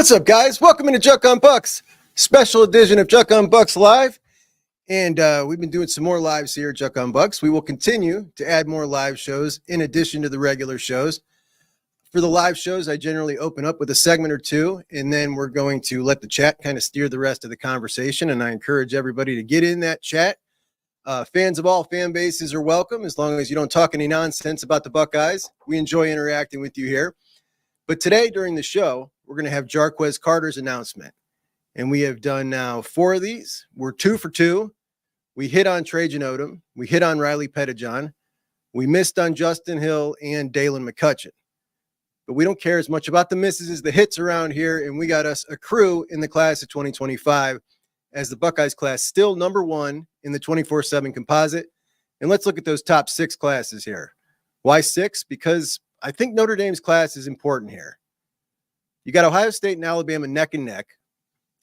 What's up, guys? Welcome into Juck on Bucks, special edition of Juck on Bucks Live. And we've been doing some more lives here at Juck on Bucks. We will continue to add more live shows in addition to the regular shows. For the live shows, I generally open up with a segment or two, and then we're going to let the chat kind of steer the rest of the conversation. And I encourage everybody to get in that chat. Fans of all fan bases are welcome, as long as you don't talk any nonsense about the Buckeyes. We enjoy interacting with you here. But today during the show, we're going to have Jarquez Carter's announcement. And we have done now 4 of these. We're 2 for 2. We hit on Trajen Odom. We hit on Riley Pettijohn. We missed on Justin Hill and Dalen McCutcheon. But we don't care as much about the misses as the hits around here. And we got us a crew in the class of 2025 as the Buckeyes class still number 1 in the 24/7 composite. And let's look at those top 6 classes here. Why 6? Because I think Notre Dame's class is important here. You got Ohio State and Alabama neck and neck.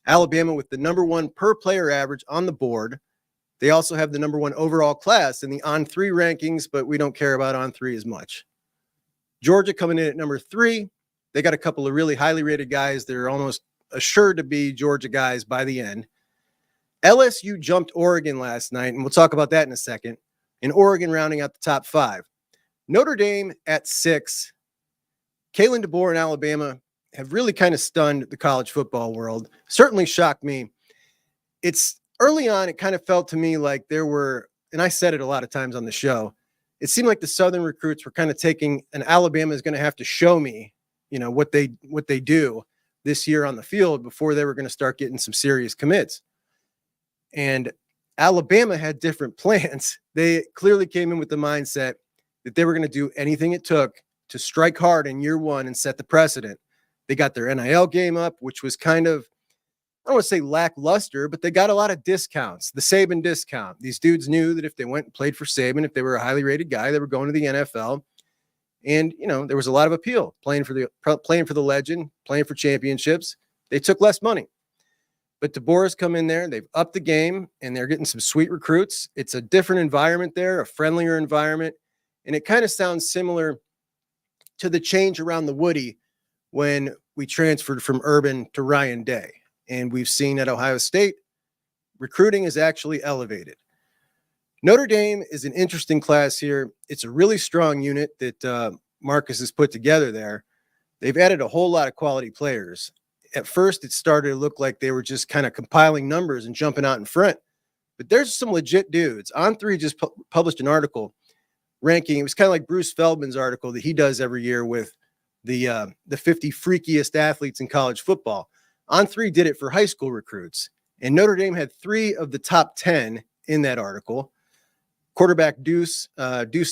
Alabama with the number 1 per player average on the board. They also have the number 1 overall class in the on-3 rankings, but we don't care about on-3 as much. Georgia coming in at number 3. They got a couple of really highly rated guys. They're almost assured to be Georgia guys by the end. LSU jumped Oregon last night, and we'll talk about that in a second. And Oregon rounding out the top 5. Notre Dame at 6. Kalen DeBoer and Alabama have really kind of stunned the college football world. Certainly shocked me. It's early on, it kind of felt to me like there were, and I said it a lot of times on the show, it seemed like the Southern recruits were kind of taking, and Alabama is going to have to show me, what they do this year on the field before they were going to start getting some serious commits. And Alabama had different plans. They clearly came in with the mindset that they were going to do anything it took to strike hard in year 1 and set the precedent. They got their NIL game up, which was kind of, I don't want to say lackluster, but they got a lot of discounts. The Saban discount. These dudes knew that if they went and played for Saban, if they were a highly rated guy, they were going to the NFL. And, there was a lot of appeal playing for the legend, playing for championships. They took less money. But DeBoer's come in there. They've upped the game, and they're getting some sweet recruits. It's a different environment there, a friendlier environment. And it kind of sounds similar to the change around the Woody when we transferred from Urban to Ryan Day. And we've seen at Ohio State, recruiting is actually elevated. Notre Dame is an interesting class here. It's a really strong unit that Marcus has put together there. They've added a whole lot of quality players. At first, it started to look like they were just kind of compiling numbers and jumping out in front. But there's some legit dudes. On3 just published an article ranking. It was kind of like Bruce Feldman's article that he does every year with the 50 freakiest athletes in college football. On3 did it for high school recruits. And Notre Dame had 3 of the top 10 in that article. Quarterback Deuce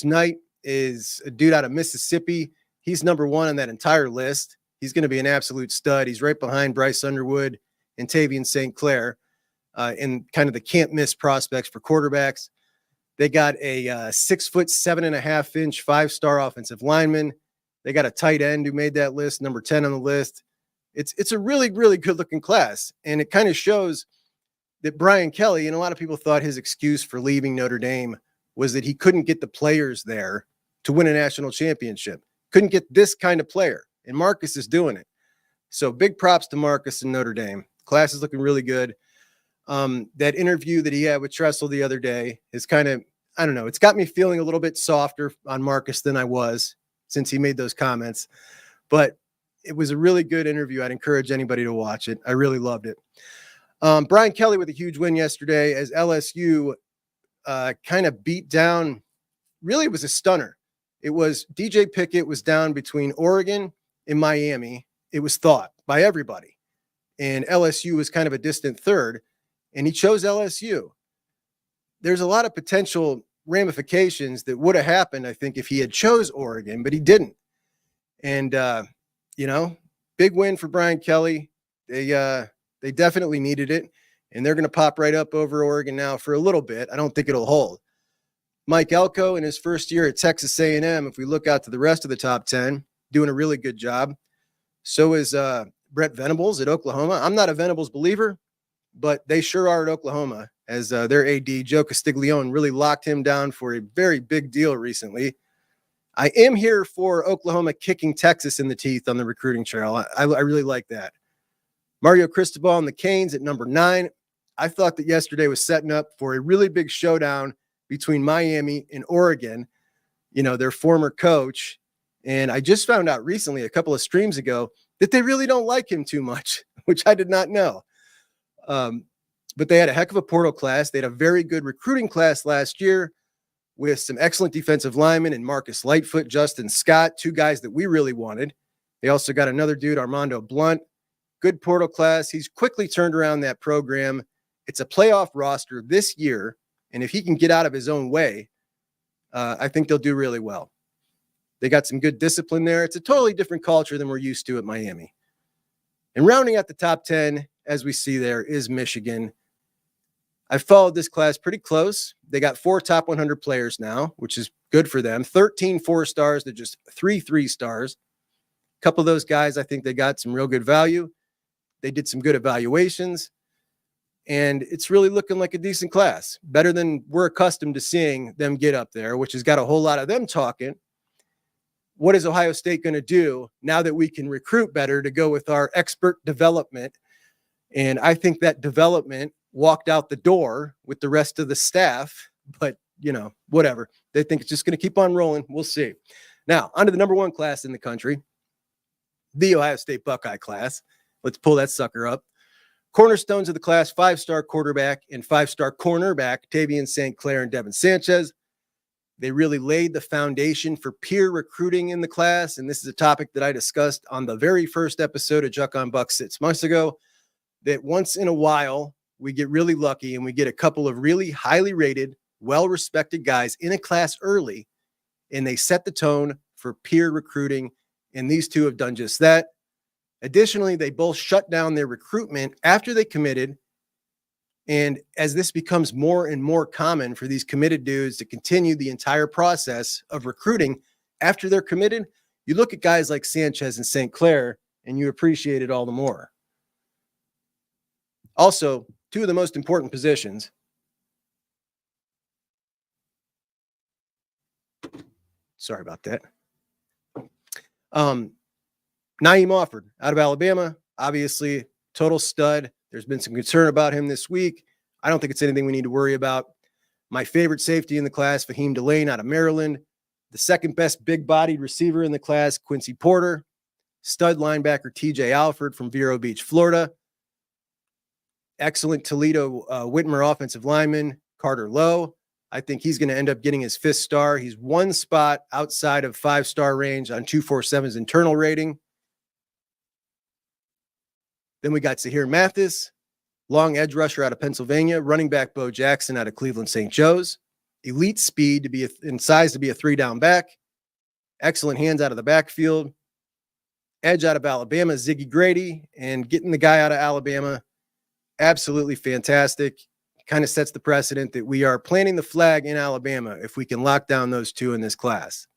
Knight is a dude out of Mississippi. He's number 1 on that entire list. He's going to be an absolute stud. He's right behind Bryce Underwood and Tavian St. Clair in kind of the can't miss prospects for quarterbacks. They got a 6'7.5" 5-star offensive lineman. They got a tight end who made that list, number 10 on the list. It's a really, really good looking class. And it kind of shows that Brian Kelly, and a lot of people thought his excuse for leaving Notre Dame was that he couldn't get the players there to win a national championship. Couldn't get this kind of player. And Marcus is doing it. So big props to Marcus and Notre Dame. Class is looking really good. That interview that he had with Tressel the other day is kind of, I don't know, it's got me feeling a little bit softer on Marcus than I was since he made those comments. But it was a really good interview. I'd encourage anybody to watch it. I really loved it. Brian Kelly with a huge win yesterday as LSU kind of beat down. Really, it was a stunner. It was DJ Pickett was down between Oregon and Miami. It was thought by everybody. And LSU was kind of a distant third. And he chose LSU. There's a lot of potential ramifications that would have happened, I think, if he had chose Oregon, but he didn't. And, big win for Brian Kelly. They definitely needed it, and they're going to pop right up over Oregon now for a little bit. I don't think it'll hold. Mike Elko in his first year at Texas A&M, if we look out to the rest of the top 10, doing a really good job. So is Brett Venables at Oklahoma. I'm not a Venables believer, but they sure are at Oklahoma, as their AD, Joe Castiglione, really locked him down for a very big deal recently. I am here for Oklahoma kicking Texas in the teeth on the recruiting trail. I really like that. Mario Cristobal and the Canes at number 9. I thought that yesterday was setting up for a really big showdown between Miami and Oregon, their former coach. And I just found out recently, a couple of streams ago, that they really don't like him too much, which I did not know. But they had a heck of a portal class. They had a very good recruiting class last year with some excellent defensive linemen and Marcus Lightfoot, Justin Scott, 2 guys that we really wanted. They also got another dude, Armando Blunt. Good portal class. He's quickly turned around that program. It's a playoff roster this year, and if he can get out of his own way, I think they'll do really well. They got some good discipline there. It's a totally different culture than we're used to at Miami. And rounding out the top 10, as we see there, is Michigan. I followed this class pretty close. They got 4 top 100 players now, which is good for them. 13 4-stars to just 3 3-stars. A couple of those guys, I think they got some real good value. They did some good evaluations. And it's really looking like a decent class. Better than we're accustomed to seeing them get up there, which has got a whole lot of them talking. What is Ohio State going to do now that we can recruit better to go with our expert development? And I think that development walked out the door with the rest of the staff, but whatever. They think it's just going to keep on rolling. We'll see. Now, on to the number 1 class in the country, the Ohio State Buckeye class. Let's pull that sucker up. Cornerstones of the class, 5-star quarterback and 5-star cornerback, Tavian St. Clair and Devin Sanchez. They really laid the foundation for peer recruiting in the class. And this is a topic that I discussed on the very first episode of Juck on Buck 6 months ago, that once in a while, we get really lucky and we get a couple of really highly rated, well-respected guys in a class early, and they set the tone for peer recruiting. And these 2 have done just that. Additionally, they both shut down their recruitment after they committed. And as this becomes more and more common for these committed dudes to continue the entire process of recruiting after they're committed, you look at guys like Sanchez and St. Clair and you appreciate it all the more. Also, 2 of the most important positions. Sorry about that. Naeem Offord out of Alabama, obviously total stud. There's been some concern about him this week. I don't think it's anything we need to worry about. My favorite safety in the class, Fahim Delane out of Maryland. The second best big-bodied receiver in the class, Quincy Porter. Stud linebacker, TJ Alford from Vero Beach, Florida. Excellent Toledo Whitmer offensive lineman, Carter Lowe. I think he's going to end up getting his 5th star. He's 1 spot outside of 5-star range on 247's internal rating. Then we got Zahir Mathis, long edge rusher out of Pennsylvania, running back Bo Jackson out of Cleveland St. Joe's, elite speed to be in size to be a 3-down back, excellent hands out of the backfield, edge out of Alabama, Ziggy Grady, and getting the guy out of Alabama, absolutely fantastic. Kind of sets the precedent that we are planting the flag in Alabama if we can lock down those 2 in this class.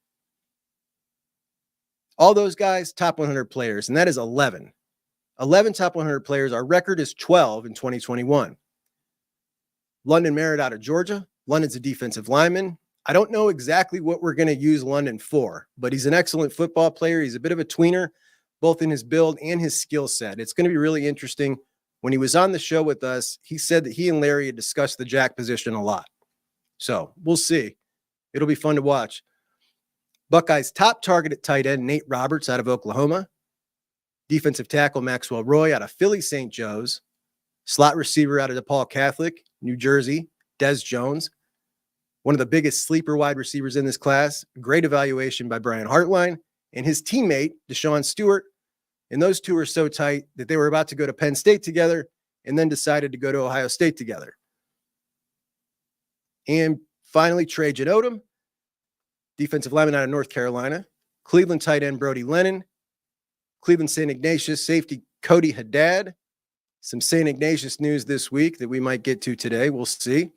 All those guys, top 100 players, and that is 11. 11 top 100 players. Our record is 12 in 2021. London Merritt out of Georgia. London's a defensive lineman. I don't know exactly what we're going to use London for, but he's an excellent football player. He's a bit of a tweener, both in his build and his skill set. It's going to be really interesting. When he was on the show with us, he said that he and Larry had discussed the jack position a lot. So we'll see. It'll be fun to watch. Buckeyes top target at tight end, Nate Roberts out of Oklahoma. Defensive tackle, Maxwell Roy out of Philly St. Joe's. Slot receiver out of DePaul Catholic, New Jersey, Des Jones. One of the biggest sleeper wide receivers in this class. Great evaluation by Brian Hartline and his teammate, Deshaun Stewart. And those 2 are so tight that they were about to go to Penn State together and then decided to go to Ohio State together. And finally, Trajen Odom, defensive lineman out of North Carolina. Cleveland tight end, Brody Lennon. Cleveland St. Ignatius safety, Cody Haddad. Some St. Ignatius news this week that we might get to today. We'll see.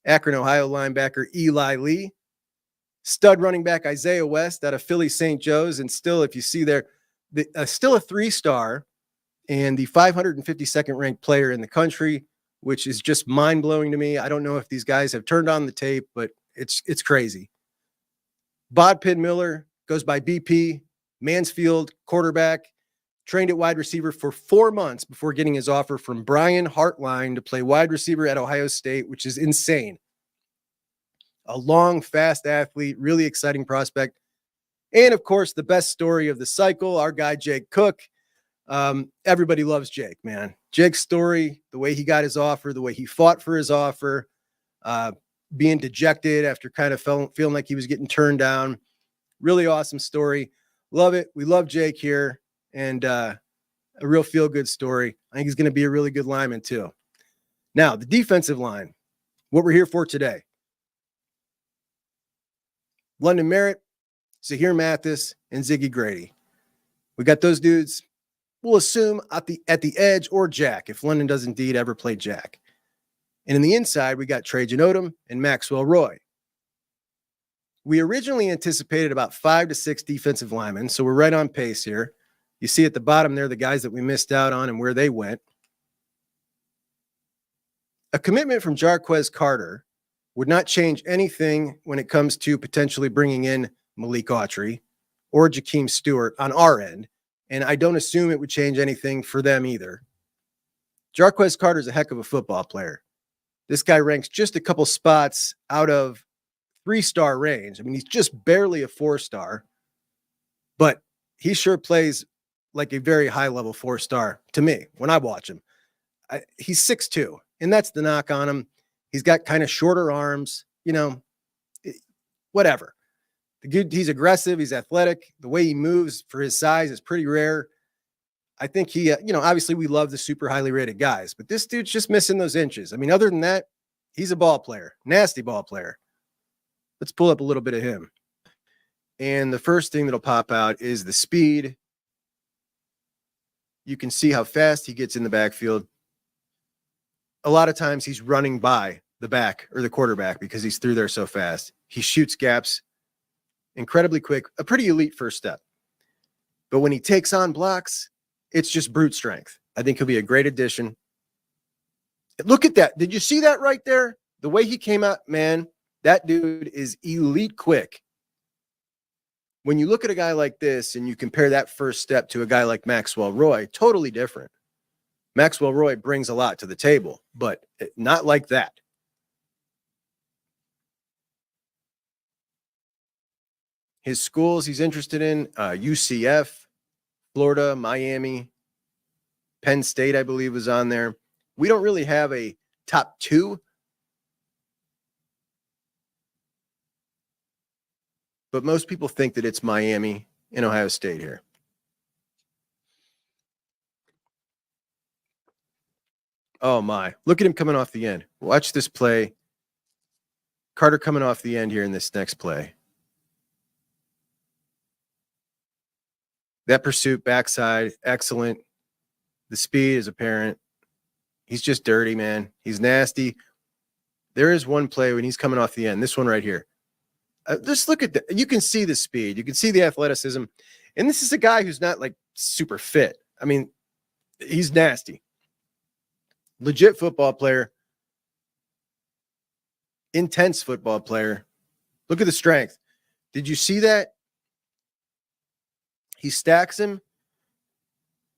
Akron, Ohio linebacker, Eli Lee. Stud running back, Isaiah West out of Philly St. Joe's. And still, if you see there, still a 3-star and the 552nd ranked player in the country, which is just mind-blowing to me. I don't know if these guys have turned on the tape, but it's crazy. Bodpin Miller goes by BP, Mansfield quarterback. trained at wide receiver for 4 months before getting his offer from Brian Hartline to play wide receiver at Ohio State, which is insane. A long, fast athlete, really exciting prospect. And of course, the best story of the cycle, our guy, Jake Cook. Everybody loves Jake, man. Jake's story, the way he got his offer, the way he fought for his offer, being dejected after kind of feeling like he was getting turned down. Really awesome story. Love it. We love Jake here, and a real feel-good story. I think he's going to be a really good lineman too. Now, the defensive line, what we're here for today. London Merritt, Zahir Mathis, and Ziggy Grady. We got those dudes, we'll assume, at the edge or jack, if London does indeed ever play jack. And in the inside, we got Trajen Odom and Maxwell Roy. We originally anticipated about 5 to 6 defensive linemen, so we're right on pace here. You see at the bottom there the guys that we missed out on and where they went. A commitment from Jarquez Carter would not change anything when it comes to potentially bringing in Malik Autry or Jakeem Stewart on our end, and I don't assume it would change anything for them either. Jarquez Carter is a heck of a football player. This guy ranks just a couple spots out of 3-star range. I mean, he's just barely a 4-star, but he sure plays like a very high-level 4-star to me when I watch him. He's 6'2", and that's the knock on him. He's got kind of shorter arms, whatever. He's aggressive. He's athletic. The way he moves for his size is pretty rare. I think he, obviously we love the super highly rated guys, but this dude's just missing those inches. I mean, other than that, he's a ball player, nasty ball player. Let's pull up a little bit of him. And the first thing that'll pop out is the speed. You can see how fast he gets in the backfield. A lot of times he's running by the back or the quarterback because he's through there so fast. He shoots gaps incredibly quick, a pretty elite first step. But when he takes on blocks, it's just brute strength. I think he'll be a great addition. Look at that. Did you see that right there? The way he came out, man, that dude is elite quick. When you look at a guy like this and you compare that first step to a guy like Maxwell Roy, totally different. Maxwell Roy brings a lot to the table, but not like that. His schools he's interested in, UCF, Florida, Miami, Penn State, I believe, was on there. We don't really have a top 2. But most people think that it's Miami and Ohio State here. Oh, my. Look at him coming off the end. Watch this play. Carter coming off the end here in this next play. That pursuit backside, excellent. The speed is apparent. He's just dirty, man. He's nasty. There is one play when he's coming off the end. This one right here. Just look at that. You can see the speed. You can see the athleticism. And this is a guy who's not like super fit. I mean, he's nasty. Legit football player. Intense football player. Look at the strength. Did you see that? He stacks him,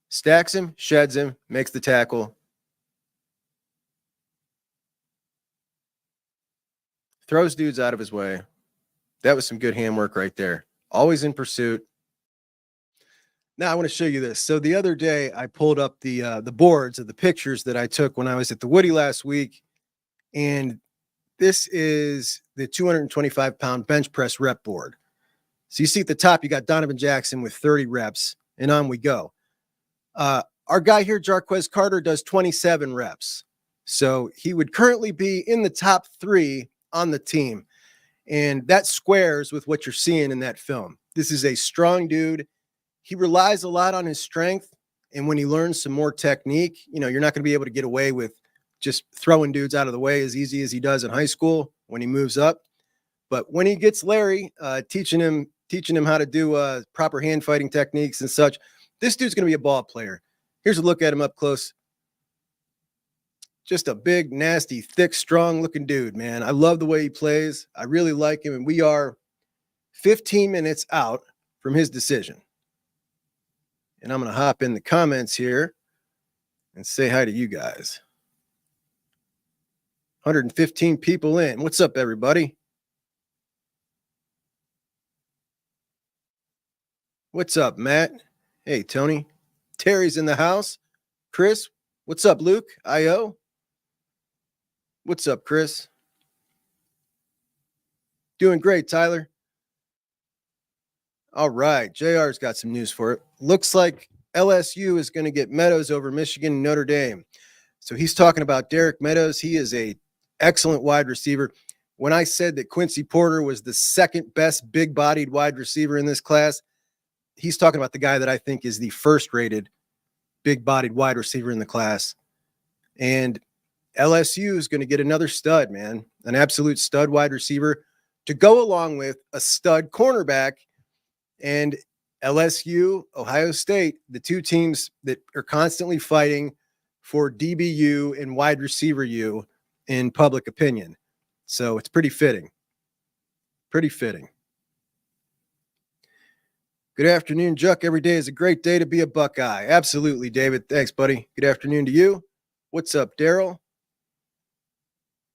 sheds him, makes the tackle. Throws dudes out of his way. That was some good handwork right there. Always in pursuit. Now I want to show you this. So the other day I pulled up the boards of the pictures that I took when I was at the Woody last week. And this is the 225-pound bench press rep board. So you see at the top, you got Donovan Jackson with 30 reps, and on we go. Our guy here, Jarquez Carter, does 27 reps. So he would currently be in the top 3 on the team. And that squares with what you're seeing in that film. This is a strong dude. He relies a lot on his strength. And when he learns some more technique, you're not going to be able to get away with just throwing dudes out of the way as easy as he does in high school when he moves up. But when he gets Larry, teaching him how to do proper hand fighting techniques and such, this dude's going to be a ball player. Here's a look at him up close. Just a big, nasty, thick, strong-looking dude, man. I love the way he plays. I really like him, and we are 15 minutes out from his decision. And I'm going to hop in the comments here and say hi to you guys. 115 people in. What's up, everybody? What's up, Matt? Hey, Tony. Terry's in the house. Chris, what's up, Luke? IO. What's up, Chris? Doing great, Tyler. All right. JR's got some news for it. Looks like LSU is going to get Meadows over Michigan and Notre Dame. So he's talking about Derek Meadows. He is a excellent wide receiver. When I said that Quincy Porter was the second best big-bodied wide receiver in this class, he's talking about the guy that I think is the first-rated big-bodied wide receiver in the class. And LSU is going to get another stud, man, an absolute stud wide receiver to go along with a stud cornerback. And LSU, Ohio State, the two teams that are constantly fighting for DBU and wide receiver U in public opinion. So it's pretty fitting. Pretty fitting. Good afternoon, Juck. Every day is a great day to be a Buckeye. Absolutely, David. Thanks, buddy. Good afternoon to you. What's up, Daryl?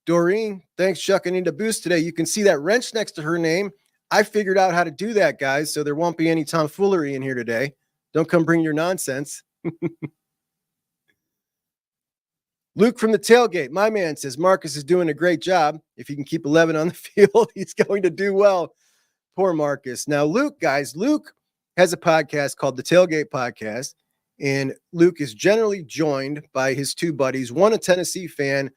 Doreen, thanks, Chuck. I need a boost today. You can see that wrench next to her name. I figured out how to do that, guys, so there won't be any tomfoolery in here today. Don't come bring your nonsense. Luke from the tailgate, my man, says Marcus is doing a great job. If he can keep 11 on the field, he's going to do well. Poor Marcus. Now, Luke, guys, Luke has a podcast called the Tailgate Podcast, and Luke is generally joined by his two buddies, one a Tennessee fan,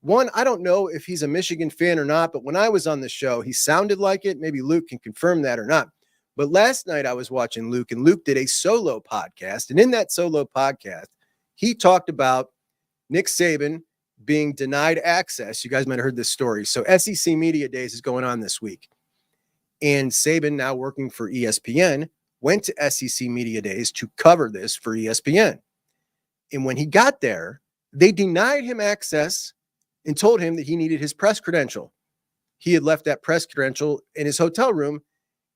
one, I don't know if he's a Michigan fan or not, but when I was on the show, he sounded like it. Maybe Luke can confirm that or not. But last night I was watching Luke, and Luke did a solo podcast. And in that solo podcast, he talked about Nick Saban being denied access. You guys might have heard this story. So SEC Media Days is going on this week. And Saban, now working for ESPN, went to SEC Media Days to cover this for ESPN. And when he got there, they denied him access and told him that he needed his press credential. He had left that press credential in his hotel room,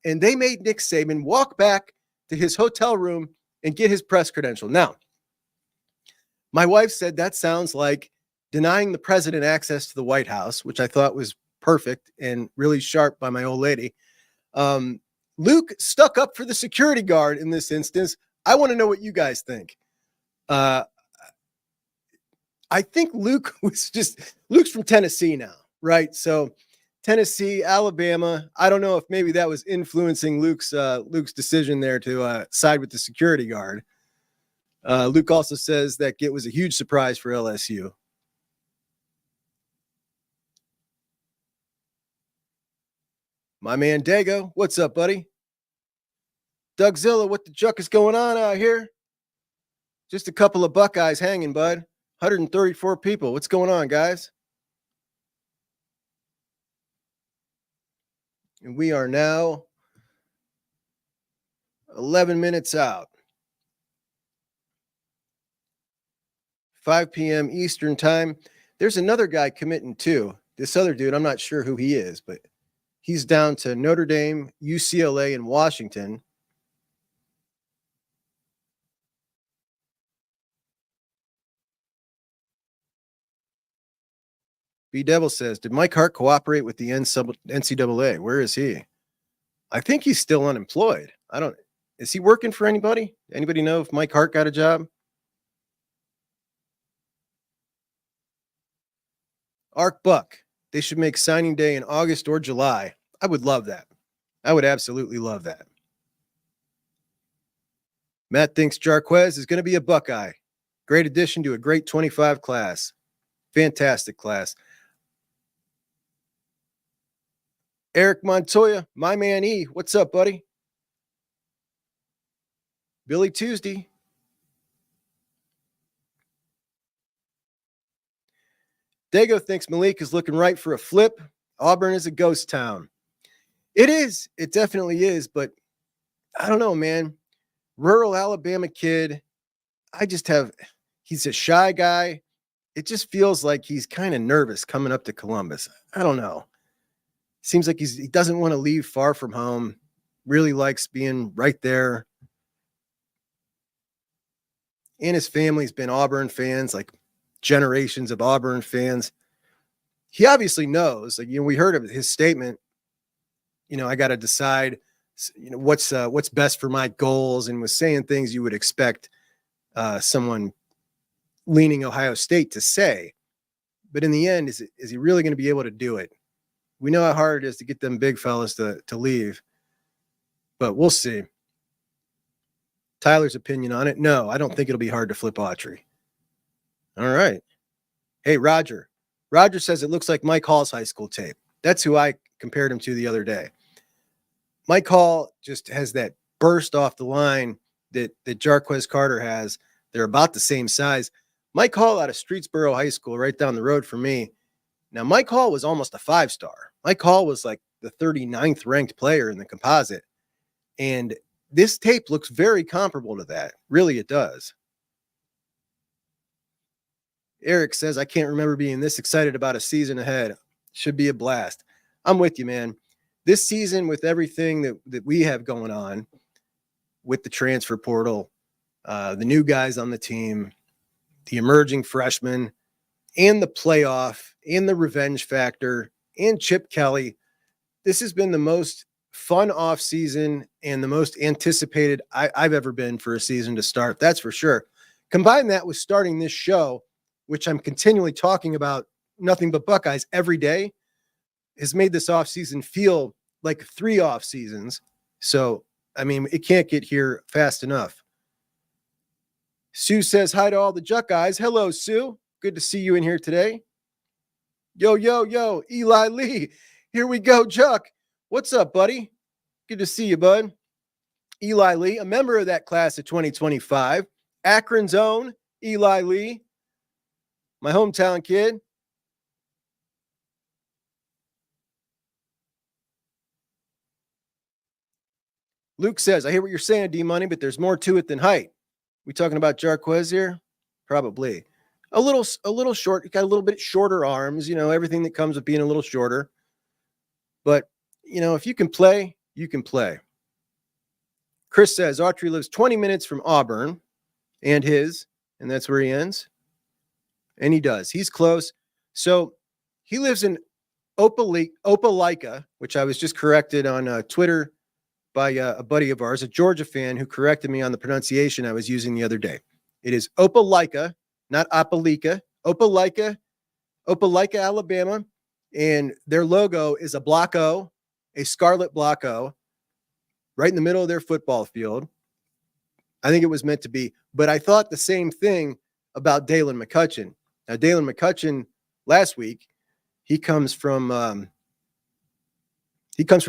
and they made Nick Saban walk back to his hotel room and get his press credential. Now, my wife said that sounds like denying the president access to the White House, which I thought was perfect and really sharp by my old lady. Luke stuck up for the security guard in this instance. I want to know what you guys think. I think Luke's from Tennessee now, right? So Tennessee, Alabama. I don't know if maybe that was influencing Luke's decision there to side with the security guard. Luke also says that it was a huge surprise for LSU. My man Dago, what's up, buddy? Dougzilla, what the juck is going on out here? Just a couple of Buckeyes hanging, bud. 134 people. What's going on, guys? And we are now 11 minutes out. 5 p.m. Eastern time. There's another guy committing too. This other dude, I'm not sure who he is, but he's down to Notre Dame, UCLA, and Washington. B Devil says, did Mike Hart cooperate with the NCAA? Where is he? I think he's still unemployed. Is he working for anybody? Anybody know if Mike Hart got a job? Ark Buck, they should make signing day in August or July. I would love that. I would absolutely love that. Matt thinks Jarquez is going to be a Buckeye. Great addition to a great 25 class. Fantastic class. Eric Montoya, my man E. What's up, buddy? Billy Tuesday. Dago thinks Malik is looking right for a flip. Auburn is a ghost town. It is. It definitely is. But I don't know, man. Rural Alabama kid. He's a shy guy. It just feels like he's kind of nervous coming up to Columbus. I don't know. Seems like he doesn't want to leave far from home. Really likes being right there. and his family's been Auburn fans, like generations of Auburn fans. He obviously knows, like, we heard of his statement, I got to decide, what's best for my goals, and was saying things you would expect someone leaning Ohio State to say. But in the end, is he really going to be able to do it? We know how hard it is to get them big fellas to leave, but we'll see. Tyler's opinion on it. No, I don't think it'll be hard to flip Autry. All right. Hey, Roger. Roger says it looks like Mike Hall's high school tape. That's who I compared him to the other day. Mike Hall just has that burst off the line that Jarquez Carter has. They're about the same size. Mike Hall out of Streetsboro High School, right down the road from me. Now, Mike Hall was almost a 5-star. Mike Hall was like the 39th ranked player in the composite. And this tape looks very comparable to that. Really, it does. Eric says, I can't remember being this excited about a season ahead. Should be a blast. I'm with you, man. This season, with everything that we have going on with the transfer portal, the new guys on the team, the emerging freshmen, and the playoff, and the revenge factor, and Chip Kelly, this has been the most fun off season and the most anticipated I've ever been for a season to start. That's for sure. Combine that with starting this show, which I'm continually talking about nothing but Buckeyes every day, has made this off season feel like 3 off seasons. So, I mean, it can't get here fast enough. Sue says hi to all the Juck guys. Hello, Sue. Good to see you in here today. Yo, yo, yo, Eli Lee. Here we go, Juck. What's up, buddy? Good to see you, bud. Eli Lee, a member of that class of 2025. Akron's own Eli Lee, my hometown kid. Luke says, I hear what you're saying, D-Money, but there's more to it than height. We talking about Jarquez here? Probably. A little short. Got a little bit shorter arms, everything that comes with being a little shorter. But, if you can play, you can play. Chris says, Autry lives 20 minutes from Auburn and that's where he ends. And he does. He's close. So he lives in Opelika, which I was just corrected on Twitter by a buddy of ours, a Georgia fan, who corrected me on the pronunciation I was using the other day. It is Opelika, not Opelika. Opelika, Alabama. And their logo is a block O, a scarlet block O, right in the middle of their football field. I think it was meant to be. But I thought the same thing about Dalen McCutcheon. Now, Dalen McCutcheon, last week, he comes from the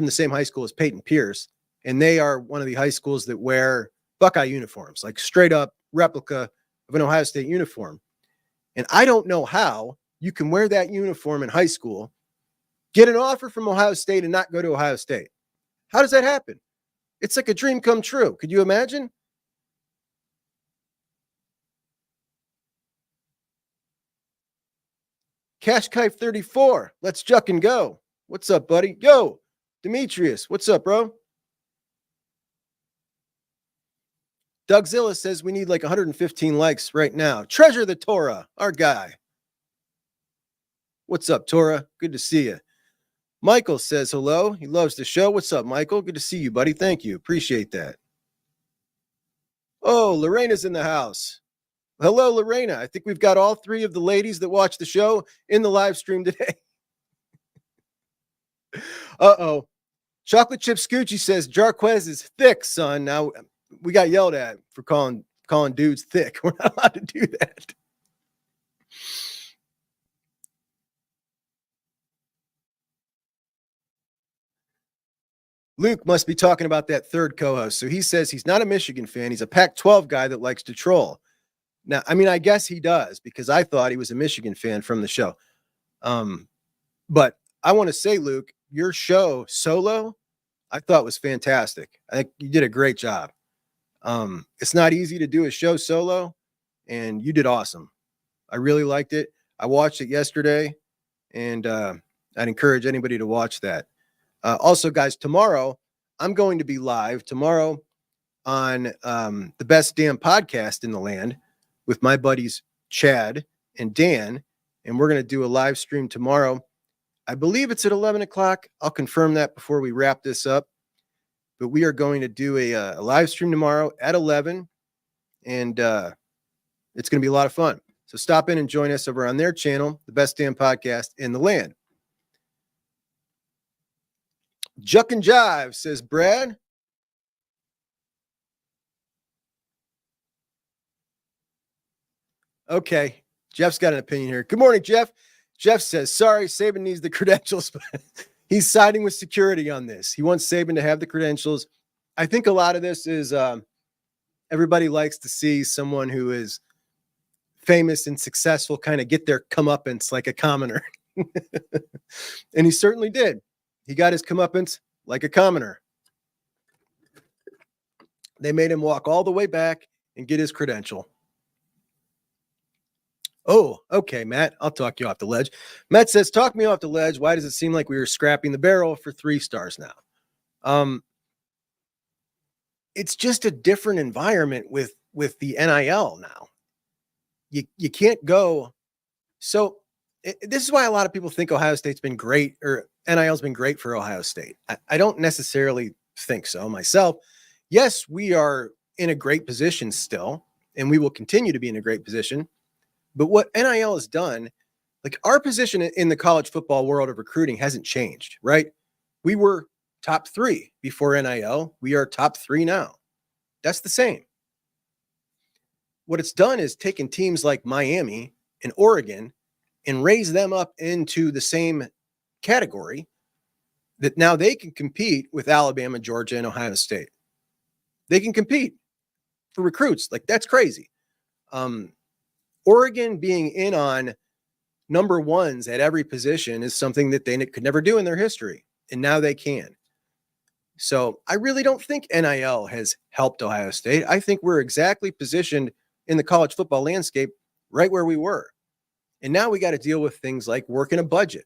same high school as Peyton Pierce. And they are one of the high schools that wear Buckeye uniforms, like straight up replica of an Ohio State uniform. And I don't know how you can wear that uniform in high school, get an offer from Ohio State, and not go to Ohio State. How does that happen? It's like a dream come true. Could you imagine? Cash Kite 34. Let's Juck and go. What's up, buddy? Yo, Demetrius. What's up, bro? Doug Zilla says we need like 115 likes right now. Treasure the Torah, our guy. What's up, Torah? Good to see you. Michael says hello. He loves the show. What's up, Michael? Good to see you, buddy. Thank you. Appreciate that. Oh, Lorena's in the house. Hello, Lorena. I think we've got all 3 of the ladies that watch the show in the live stream today. Uh-oh. Chocolate Chip Scoochie says Jarquez is thick, son. Now, we got yelled at for calling dudes thick. We're not allowed to do that. Luke must be talking about that third co-host. So he says he's not a Michigan fan. He's a Pac-12 guy that likes to troll. Now, I mean, I guess he does, because I thought he was a Michigan fan from the show. But I want to say, Luke, your show solo, I thought was fantastic. I think you did a great job. It's not easy to do a show solo, and you did awesome. I really liked it. I watched it yesterday, and I'd encourage anybody to watch that. Also, guys, tomorrow I'm going to be live tomorrow on the best damn podcast in the land. with my buddies Chad and Dan, and we're going to do a live stream tomorrow. I believe it's at 11 o'clock. I'll confirm that before we wrap this up. But we are going to do a live stream tomorrow at 11, and it's going to be a lot of fun. So stop in and join us over on their channel, the best damn podcast in the land. Juck and Jive, says Brad. Okay, Jeff's got an opinion here. Good morning, Jeff. Jeff says, sorry, Saban needs the credentials, but he's siding with security on this. He wants Saban to have the credentials. I think a lot of this is everybody likes to see someone who is famous and successful kind of get their comeuppance like a commoner. And he certainly did. He got his comeuppance like a commoner. They made him walk all the way back and get his credential. Oh, okay, Matt, I'll talk you off the ledge. Matt says, talk me off the ledge. Why does it seem like we were scrapping the barrel for 3 stars now? It's just a different environment with the NIL now. You can't go. So this is why a lot of people think Ohio State's been great, or NIL's been great for Ohio State. I don't necessarily think so myself. Yes, we are in a great position still, and we will continue to be in a great position. But what NIL has done, like our position in the college football world of recruiting hasn't changed, right? We were top 3 before NIL. We are top 3 now. That's the same. What it's done is taken teams like Miami and Oregon and raised them up into the same category that now they can compete with Alabama, Georgia, and Ohio State. They can compete for recruits. Like, that's crazy. Oregon being in on number 1s at every position is something that they could never do in their history. And now they can. So I really don't think NIL has helped Ohio State. I think we're exactly positioned in the college football landscape right where we were. And now we got to deal with things like working a budget.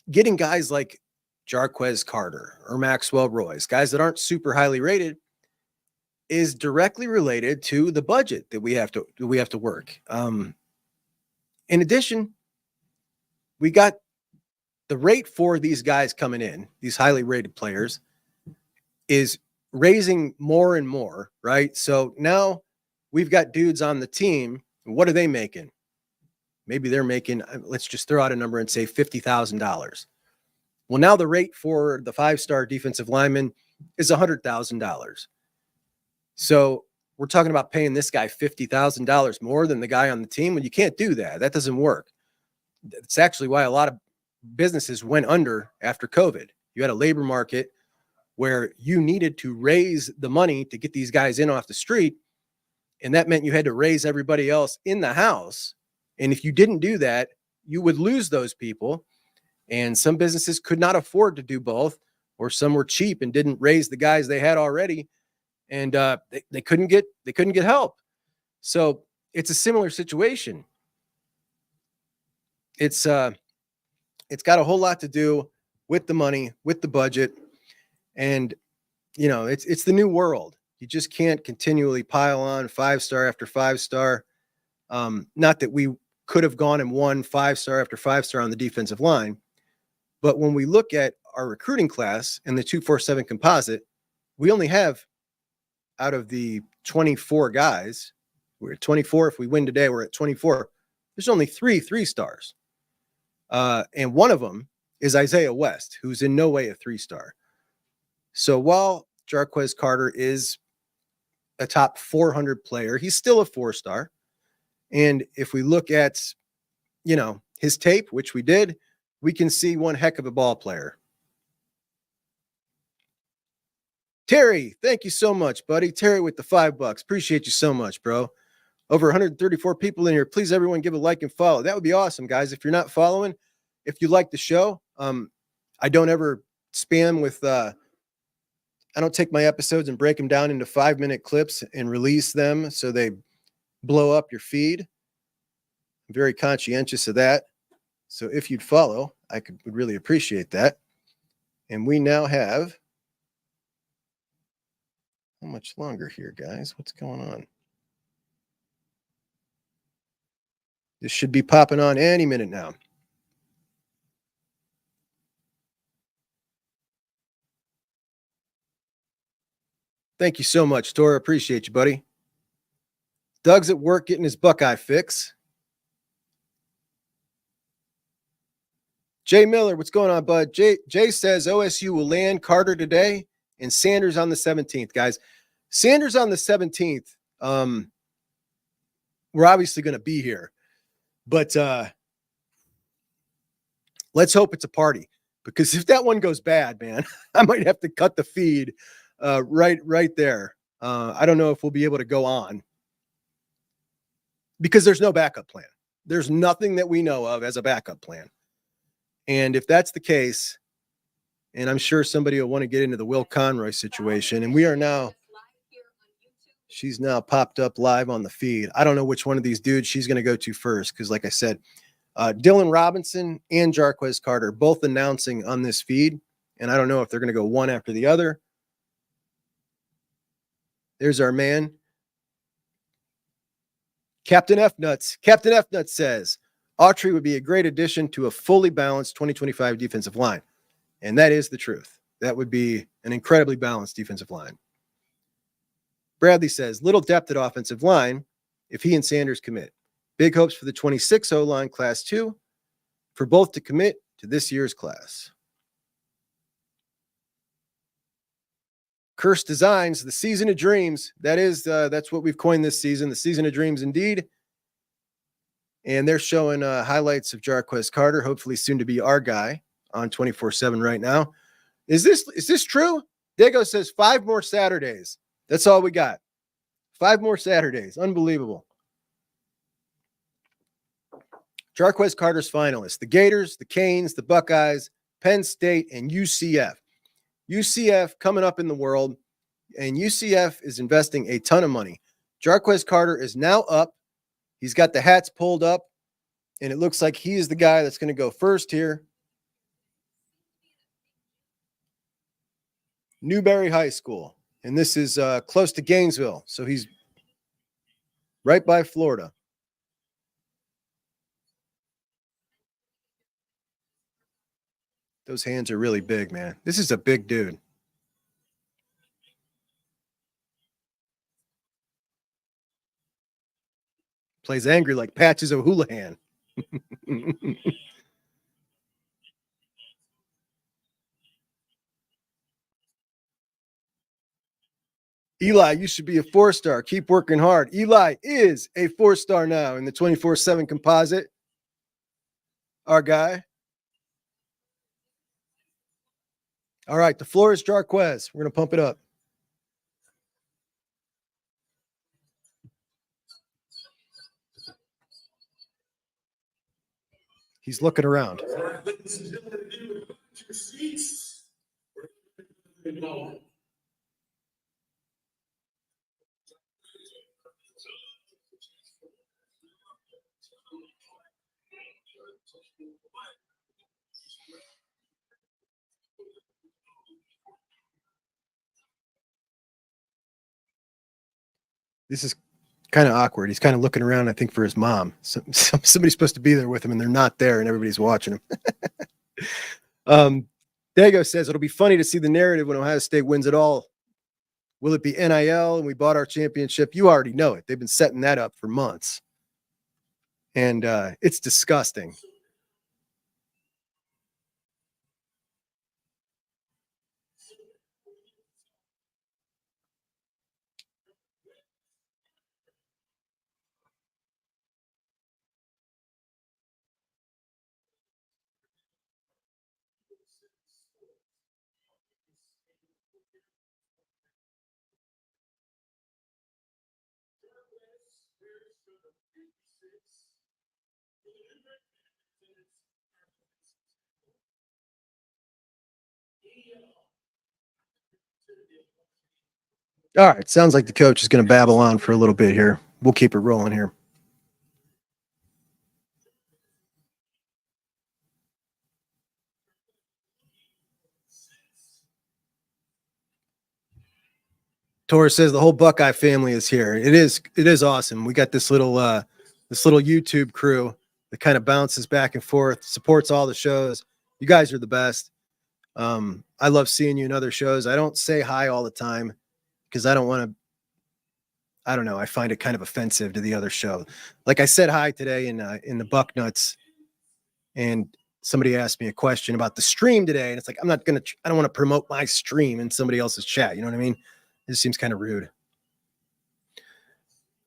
Getting guys like Jarquez Carter or Maxwell Royce, guys that aren't super highly rated, is directly related to the budget that we have to work. In addition, we got the rate for these guys coming in, these highly rated players, is raising more and more, right? So now we've got dudes on the team. What are they making? Maybe they're making, let's just throw out a number and say $50,000. Well, now the rate for the 5-star defensive lineman is $100,000. So we're talking about paying this guy $50,000 more than the guy on the team. Well, you can't do that. That doesn't work. It's actually why a lot of businesses went under after COVID. You had a labor market where you needed to raise the money to get these guys in off the street. And that meant you had to raise everybody else in the house. And if you didn't do that, you would lose those people. And some businesses could not afford to do both, or some were cheap and didn't raise the guys they had already. And they couldn't get help. So it's a similar situation. It's got a whole lot to do with the money, with the budget, and it's the new world. You just can't continually pile on 5-star after 5-star. Not that we could have gone and won 5-star after 5-star on the defensive line, but when we look at our recruiting class and the 247 composite, we only have, out of the 24 guys, we're at 24. If we win today, we're at 24. There's only 3 stars. And one of them is Isaiah West, who's in no way a 3-star. So while Jarquez Carter is a top 400 player, he's still a 4-star. And if we look at, his tape, which we did, we can see one heck of a ball player. Terry, thank you so much, buddy. Terry with the $5. Appreciate you so much, bro. Over 134 people in here. Please, everyone, give a like and follow. That would be awesome, guys. If you're not following, if you like the show, I don't ever spam with, I don't take my episodes and break them down into 5-minute clips and release them so they blow up your feed. I'm very conscientious of that. So if you'd follow, would really appreciate that. And we now have, how much longer here, guys? What's going on? This should be popping on any minute now. Thank you so much, Tor. Appreciate you, buddy. Doug's at work getting his Buckeye fix. Jay Miller, what's going on, bud? Jay says OSU will land Carter today and Sanders on the 17th, guys. Sanders on the 17th. We're obviously going to be here, but let's hope it's a party, because if that one goes bad, man, I might have to cut the feed right there. I don't know if we'll be able to go on, because there's no backup plan. There's nothing that we know of as a backup plan. And if that's the case, and I'm sure somebody will want to get into the Will Conroy situation, and we are now, she's now popped up live on the feed. I don't know which one of these dudes she's going to go to first, because like I said, Dylan Robinson and Jarquez Carter both announcing on this feed, and I don't know if they're going to go one after the other. There's our man, Captain F Nuts. Captain F Nuts says Autry would be a great addition to a fully balanced 2025 defensive line. And that is the truth. That would be an incredibly balanced defensive line. Bradley says little depth at offensive line if he and Sanders commit. Big hopes for the 26 O-line class 2 for both to commit to this year's class. Curse Designs, the season of dreams. That's what we've coined this season, the season of dreams indeed. And they're showing highlights of Jarquez Carter, hopefully soon to be our guy on 24/7 right now. Is this true? Dago says 5 more Saturdays. That's all we got. 5 more Saturdays. Unbelievable. Jarquez Carter's finalists: the Gators, the Canes, the Buckeyes, Penn State, and UCF. UCF coming up in the world, and UCF is investing a ton of money. Jarquez Carter is now up. He's got the hats pulled up, and it looks like he is the guy that's going to go first here. Newberry High School, and this is close to Gainesville, so he's right by Florida. Those hands are really big, man. This is a big dude. Plays angry like Patches O'Houlihan. Eli, you should be a 4-star. Keep working hard. Eli is a 4-star now in the 24/7 composite. Our guy. All right, the floor is Jarquez. We're going to pump it up. He's looking around. This is kind of awkward. He's kind of looking around, I think, for his mom. Somebody's supposed to be there with him, and they're not there, and everybody's watching him. Dago says it'll be funny to see the narrative when Ohio State wins it all. Will it be NIL and we bought our championship? You already know it. They've been setting that up for months. And it's disgusting. All right. Sounds like the coach is going to babble on for a little bit here. We'll keep it rolling here. Torres says the whole Buckeye family is here. It is awesome. We got this little this little YouTube crew that kind of bounces back and forth, supports all the shows. You guys are the best. I love seeing you in other shows. I don't say hi all the time because I don't want to. I don't know. I find it kind of offensive to the other show. Like I said hi today in the Bucknuts, and somebody asked me a question about the stream today, and it's like I don't want to promote my stream in somebody else's chat. You know what I mean? It just seems kind of rude.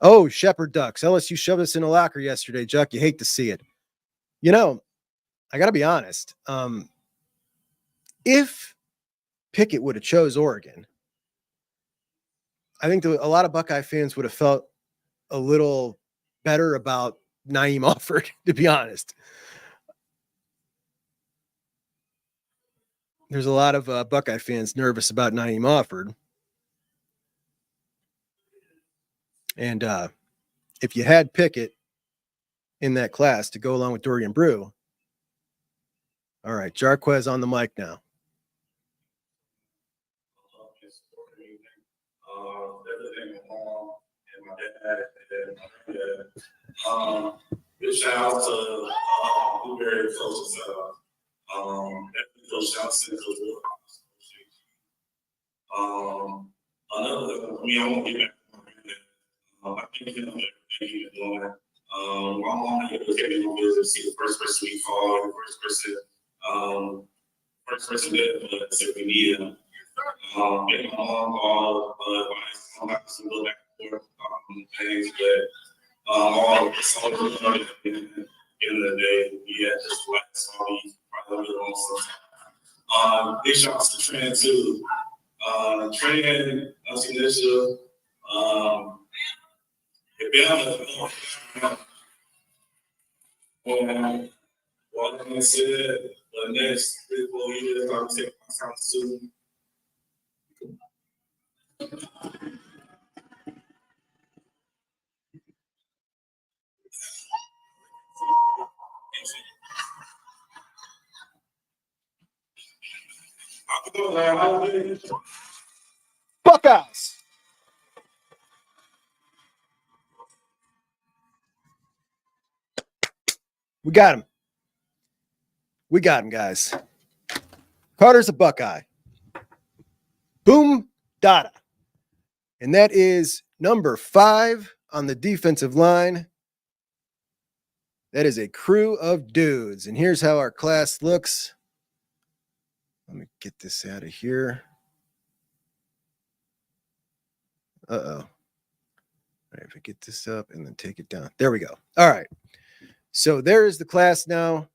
Oh, Shepherd Ducks. LSU shoved us in a locker yesterday, Chuck. You hate to see it. You know, I got to be honest. If Pickett would have chose Oregon, I think a lot of Buckeye fans would have felt a little better about Naeem Offord, to be honest. There's a lot of Buckeye fans nervous about Naeem Offord. And if you had Pickett in that class to go along with Dorian Brew, all right, Jarquez on the mic now. Big shout out to Blueberry Coach Coach Johnson, Coach Will. I won't get back I think everything he's doing. My mom came to see the first person we called, first person that said we need him. And my mom called, I'm not going to go back and forth things, but it's all good at the end of the day. We had just like song, probably on some. Big shots to Trajen too. Trajen, Initial, well, like I said, the next 3-4 years, I'll take my time soon. Buckeyes. We got him. We got him, guys. Carter's a Buckeye. Boom, Dada. And that is number 5 on the defensive line. That is a crew of dudes. And here's how our class looks. Let me get this out of here. Uh-oh. All right, if I get this up and then take it down. There we go. All right. So there is the class now.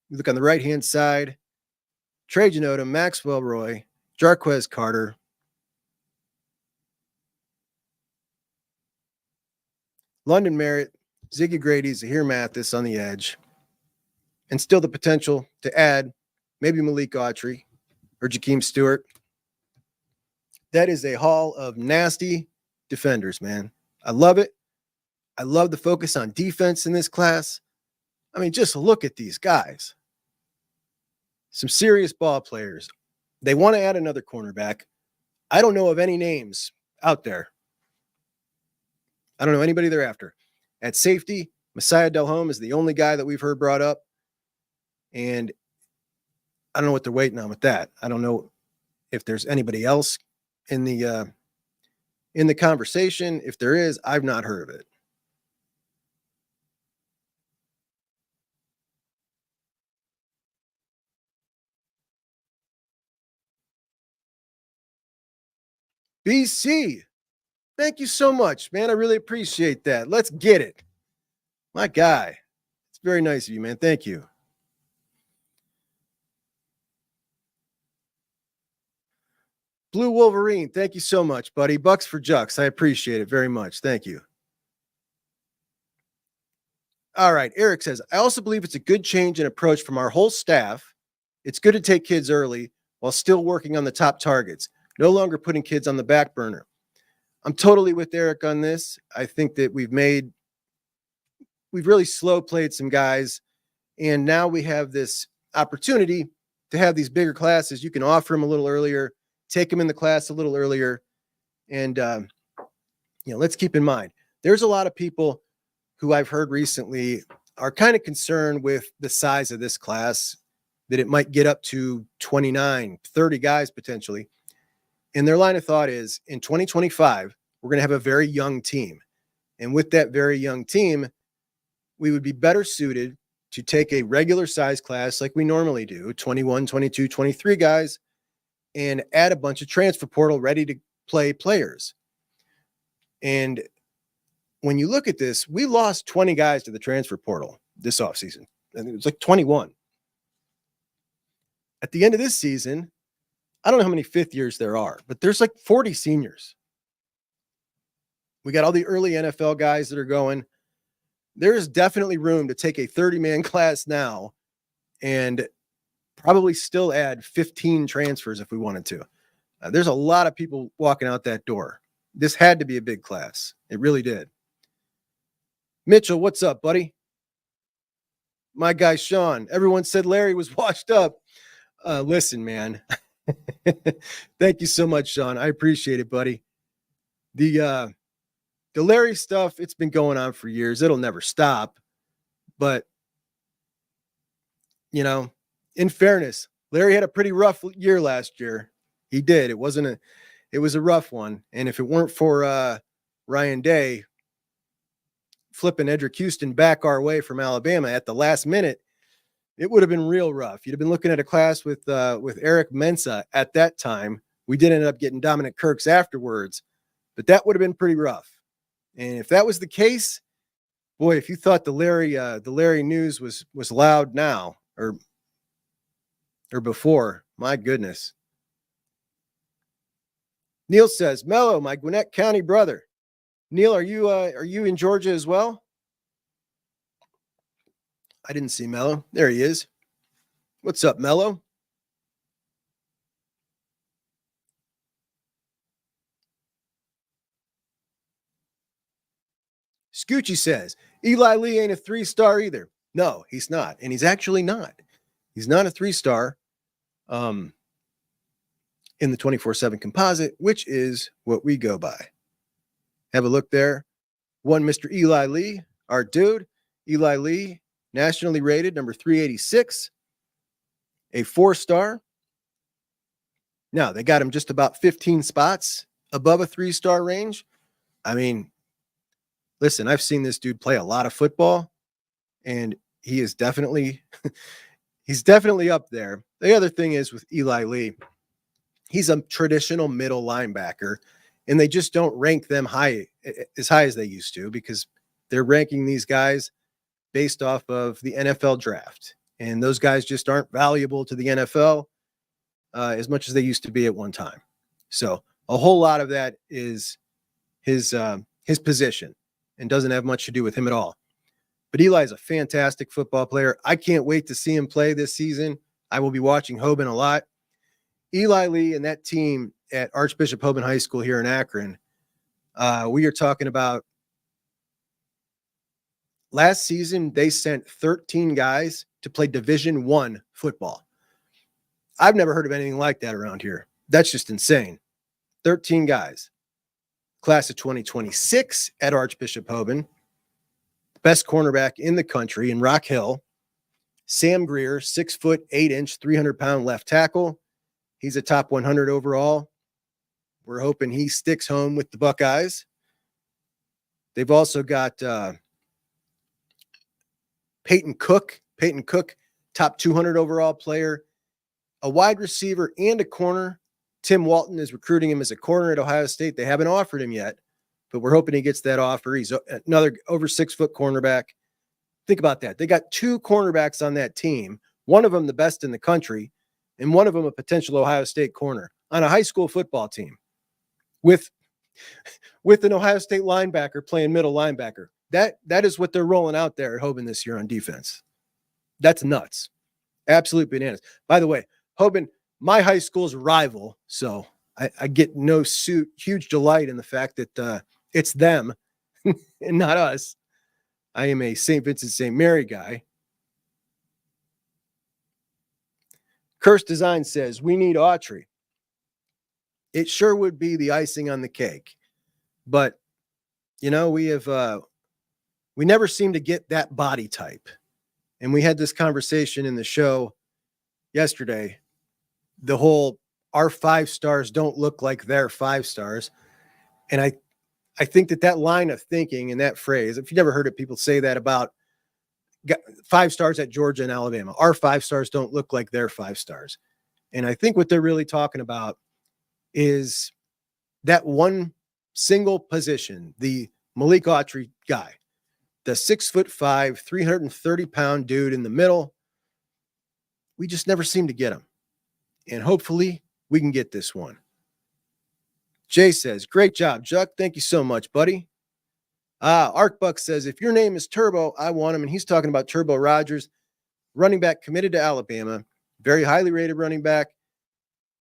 You look on the right-hand side. Trajen Odom, Maxwell Roy, Jarquez Carter, London Merritt, Ziggy Grady, Zahir Mathis on the edge, and still the potential to add maybe Malik Autry or Jakeem Stewart. That is a haul of nasty defenders, man. I love it. I love the focus on defense in this class. I mean, just look at these guys. Some serious ball players. They want to add another cornerback. I don't know of any names out there. I don't know anybody they're after. At safety, Messiah Delhomme is the only guy that we've heard brought up. And I don't know what they're waiting on with that. I don't know if there's anybody else in the conversation. If there is, I've not heard of it. BC, thank you so much, man. I really appreciate that. Let's get it. My guy. It's very nice of you, man. Thank you. Blue Wolverine, thank you so much, buddy. Bucks for Jucks. I appreciate it very much. Thank you. All right. Eric says, I also believe it's a good change in approach from our whole staff. It's good to take kids early while still working on the top targets, no longer putting kids on the back burner. I'm totally with Eric on this. I think that we've really slow played some guys, and now we have this opportunity to have these bigger classes. You can offer them a little earlier, take them in the class a little earlier. And, let's keep in mind, there's a lot of people who I've heard recently are kind of concerned with the size of this class, that it might get up to 29, 30 guys potentially. And their line of thought is in 2025, we're going to have a very young team. And with that very young team, we would be better suited to take a regular size class like we normally do, 21, 22, 23 guys, and add a bunch of transfer portal ready to play players. And when you look at this, we lost 20 guys to the transfer portal this offseason. And it was like 21. At the end of this season, I don't know how many fifth years there are, but there's like 40 seniors. We got all the early NFL guys that are going. There is definitely room to take a 30-man class now and probably still add 15 transfers if we wanted to. There's a lot of people walking out that door. This had to be a big class. It really did. Mitchell, what's up, buddy? My guy, Sean. Everyone said Larry was washed up. Listen, man. Thank you so much, Sean. I appreciate it, buddy. The Larry stuff, it's been going on for years. It'll never stop. But, you know, in fairness, Larry had a pretty rough year last year. He did. It was a rough one. And if it weren't for Ryan Day flipping Edric Houston back our way from Alabama at the last minute, it would have been real rough. You'd have been looking at a class with Eric Mensah at that time. We did end up getting Dominic Kirks afterwards, but that would have been pretty rough. And if that was the case, boy, if you thought the Larry news was loud now or before, my goodness. Neil says, Mello, my Gwinnett County brother. Neil, are you in Georgia as well? I didn't see Mello. There he is. What's up, Mello? Scoochie says, Eli Lee ain't a 3-star either. No, he's not. And he's actually not. He's not a 3-star in the 24/7 composite, which is what we go by. Have a look there. One Mr. Eli Lee, our dude. Eli Lee, nationally rated, number 386, a 4-star. Now, they got him just about 15 spots above a 3-star range. I mean, listen, I've seen this dude play a lot of football, and he is definitely he's definitely up there. The other thing is with Eli Lee, he's a traditional middle linebacker, and they just don't rank them high as they used to because they're ranking these guys based off of the NFL draft. And those guys just aren't valuable to the NFL as much as they used to be at one time. So a whole lot of that is his position and doesn't have much to do with him at all. But Eli is a fantastic football player. I can't wait to see him play this season. I will be watching Hoban a lot. Eli Lee and that team at Archbishop Hoban High School here in Akron, we are talking about last season, they sent 13 guys to play Division I football. I've never heard of anything like that around here. That's just insane. 13 guys. Class of 2026 at Archbishop Hoban. Best cornerback in the country in Rock Hill. Sam Greer, 6 foot 8 inch, 300-pound left tackle. He's a top 100 overall. We're hoping he sticks home with the Buckeyes. They've also got Peyton Cook, top 200 overall player, a wide receiver and a corner. Tim Walton is recruiting him as a corner at Ohio State. They haven't offered him yet, but we're hoping he gets that offer. He's another over 6 foot cornerback. Think about that. They got 2 cornerbacks on that team, one of them the best in the country, and one of them a potential Ohio State corner on a high school football team with an Ohio State linebacker playing middle linebacker. That is what they're rolling out there at Hoban this year on defense. That's nuts. Absolute bananas. By the way, Hoban, my high school's rival, so I get no huge delight in the fact that it's them and not us. I am a St. Vincent St. Mary guy. Curse Design says, we need Autry. It sure would be the icing on the cake. But, you know, we have we never seem to get that body type. And we had this conversation in the show yesterday. The whole our 5 stars don't look like their 5 stars. And I think that line of thinking and that phrase, if you never heard it, people say that about 5 stars at Georgia and Alabama. Our 5 stars don't look like their 5 stars. And I think what they're really talking about is that one single position, the Malik Autry guy, the 6'5", 330-pound dude in the middle. We just never seem to get him. And hopefully we can get this one. Jay says, great job, Juck. Thank you so much, buddy. Arcbuck says, if your name is Turbo, I want him. And he's talking about Turbo Rogers, running back committed to Alabama, very highly rated running back.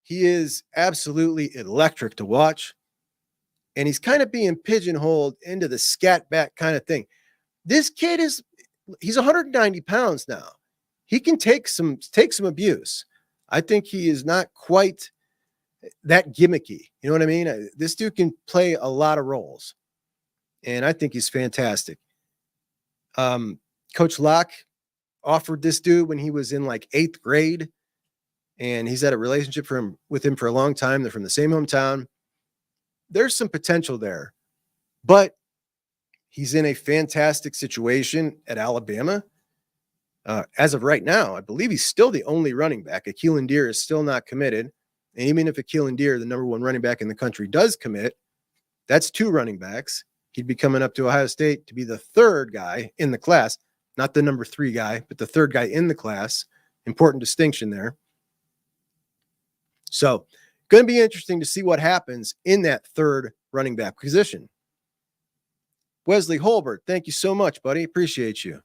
He is absolutely electric to watch. And he's kind of being pigeonholed into the scat back kind of thing. This kid he's 190 pounds now. He can take some abuse. I think he is not quite that gimmicky. You know what I mean? This dude can play a lot of roles. And I think he's fantastic. Coach Locke offered this dude when he was in like 8th grade. And he's had a relationship with him for a long time. They're from the same hometown. There's some potential there. But he's in a fantastic situation at Alabama. As of right now, I believe he's still the only running back. Akeelan Deer is still not committed. And even if Akeelan Deer, the number 1 running back in the country, does commit, that's 2 running backs. He'd be coming up to Ohio State to be the 3rd guy in the class, not the number 3 guy, but the 3rd guy in the class. Important distinction there. So going to be interesting to see what happens in that 3rd running back position. Wesley Holbert, thank you so much, buddy. Appreciate you.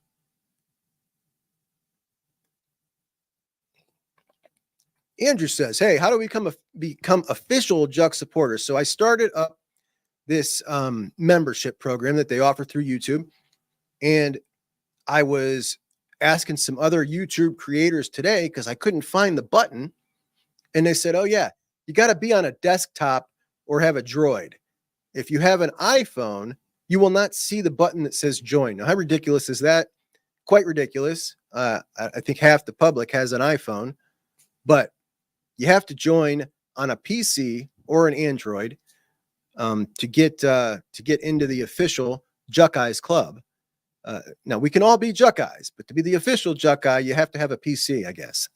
Andrew says, hey, how do we become official Juck supporters? So I started up this membership program that they offer through YouTube. And I was asking some other YouTube creators today because I couldn't find the button. And they said, oh, yeah, you got to be on a desktop or have a Droid. If you have an iPhone, you will not see the button that says join. Now, how ridiculous is that? Quite ridiculous. I think half the public has an iPhone, but you have to join on a PC or an Android to get into the official Juckeyes Club. Now, we can all be Juckeyes, but to be the official Juckeye, you have to have a PC, I guess.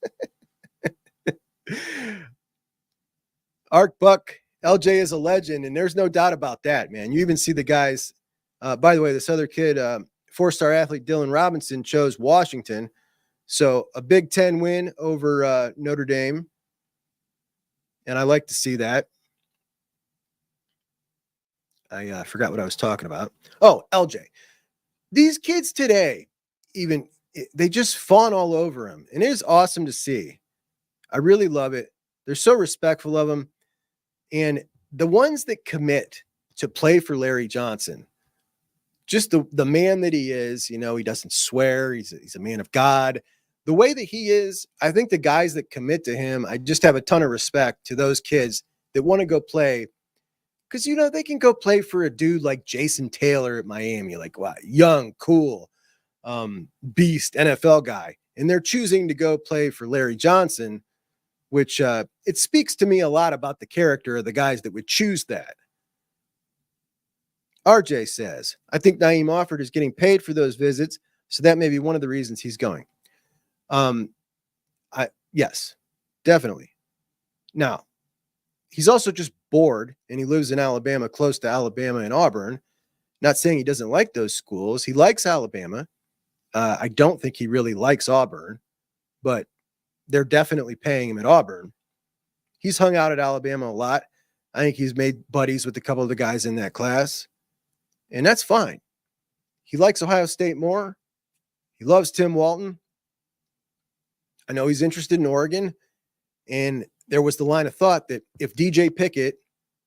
Art Buck, LJ is a legend, and there's no doubt about that, man. You even see the guys. By the way, this other kid, 4-star athlete Dylan Robinson, chose Washington. So a Big Ten win over Notre Dame. And I like to see that. I forgot what I was talking about. Oh, LJ. These kids today, they just fawn all over him. And it is awesome to see. I really love it. They're so respectful of him. And the ones that commit to play for Larry Johnson, just the man that he is, he doesn't swear. He's a man of God. The way that he is, I think the guys that commit to him, I just have a ton of respect to those kids that want to go play. Because, they can go play for a dude like Jason Taylor at Miami, like, wow, young, cool, beast, NFL guy. And they're choosing to go play for Larry Johnson, which it speaks to me a lot about the character of the guys that would choose that. RJ says, I think Naeem Offord is getting paid for those visits, so that may be one of the reasons he's going. Yes, definitely. Now, he's also just bored, and he lives in Alabama, close to Alabama and Auburn. Not saying he doesn't like those schools. He likes Alabama. I don't think he really likes Auburn, but they're definitely paying him at Auburn. He's hung out at Alabama a lot. I think he's made buddies with a couple of the guys in that class, and that's fine. He likes Ohio State more. He loves Tim Walton. I know he's interested in Oregon, and there was the line of thought that if DJ Pickett,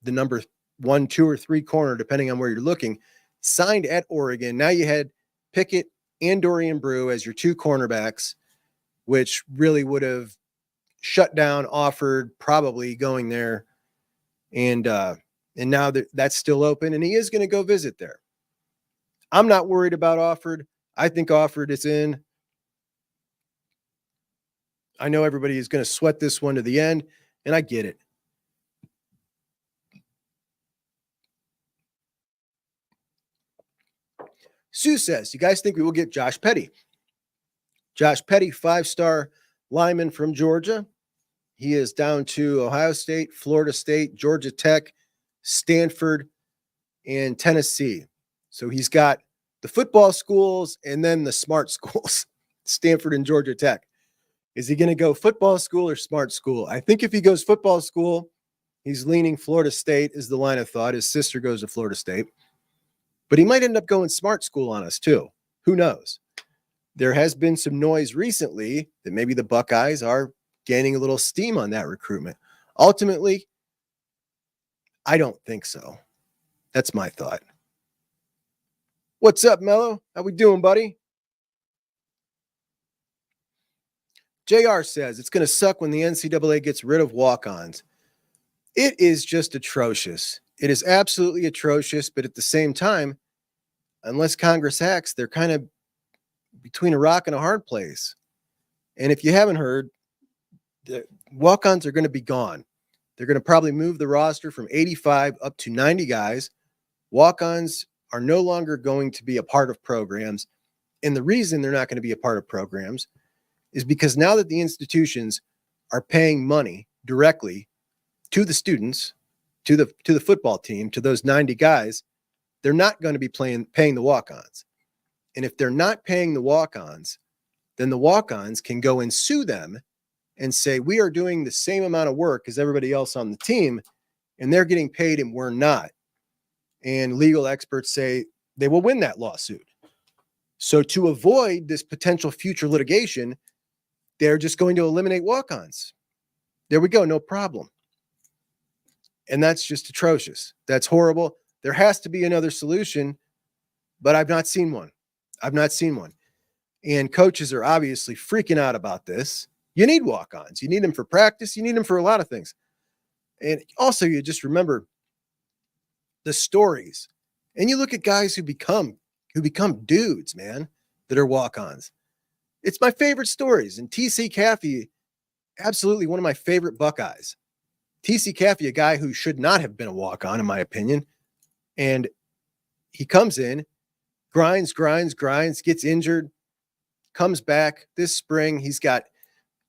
the number 1, 2, or 3 corner, depending on where you're looking, signed at Oregon, now you had Pickett and Dorian Brew as your 2 cornerbacks, which really would have shut down Offord probably going there. And now that's still open, and he is going to go visit there. I'm not worried about Offord. I think Offord is in. I know everybody is going to sweat this one to the end, and I get it. Sue says, you guys think we will get Josh Petty? Josh Petty, 5-star lineman from Georgia. He is down to Ohio State, Florida State, Georgia Tech, Stanford, and Tennessee. So he's got the football schools and then the smart schools, Stanford and Georgia Tech. Is he going to go football school or smart school? I think if he goes football school, he's leaning Florida State is the line of thought. His sister goes to Florida State. But he might end up going smart school on us too. Who knows? There has been some noise recently that maybe the Buckeyes are gaining a little steam on that recruitment. Ultimately, I don't think so. That's my thought. What's up, Mello? How we doing, buddy? JR says it's going to suck when the NCAA gets rid of walk-ons. It is just atrocious. It is absolutely atrocious, but at the same time, unless Congress acts, they're kind of between a rock and a hard place. And if you haven't heard, the walk-ons are going to be gone. They're going to probably move the roster from 85 up to 90 guys. Walk-ons are no longer going to be a part of programs. And the reason they're not going to be a part of programs is because now that the institutions are paying money directly to the students, to the football team, to those 90 guys, they're not going to be paying the walk-ons. And if they're not paying the walk-ons, then the walk-ons can go and sue them and say, we are doing the same amount of work as everybody else on the team, and they're getting paid and we're not. And legal experts say they will win that lawsuit. So to avoid this potential future litigation, they're just going to eliminate walk-ons. There we go, no problem. And that's just atrocious. That's horrible. There has to be another solution, but I've not seen one. And coaches are obviously freaking out about this. You need walk-ons. You need them for practice. You need them for a lot of things. And also, you just remember the stories. And you look at guys who become dudes, man, that are walk-ons. It's my favorite stories. And T.C. Caffey, absolutely one of my favorite Buckeyes. T.C. Caffey, a guy who should not have been a walk-on, in my opinion. And he comes in, grinds, gets injured, comes back this spring. He's got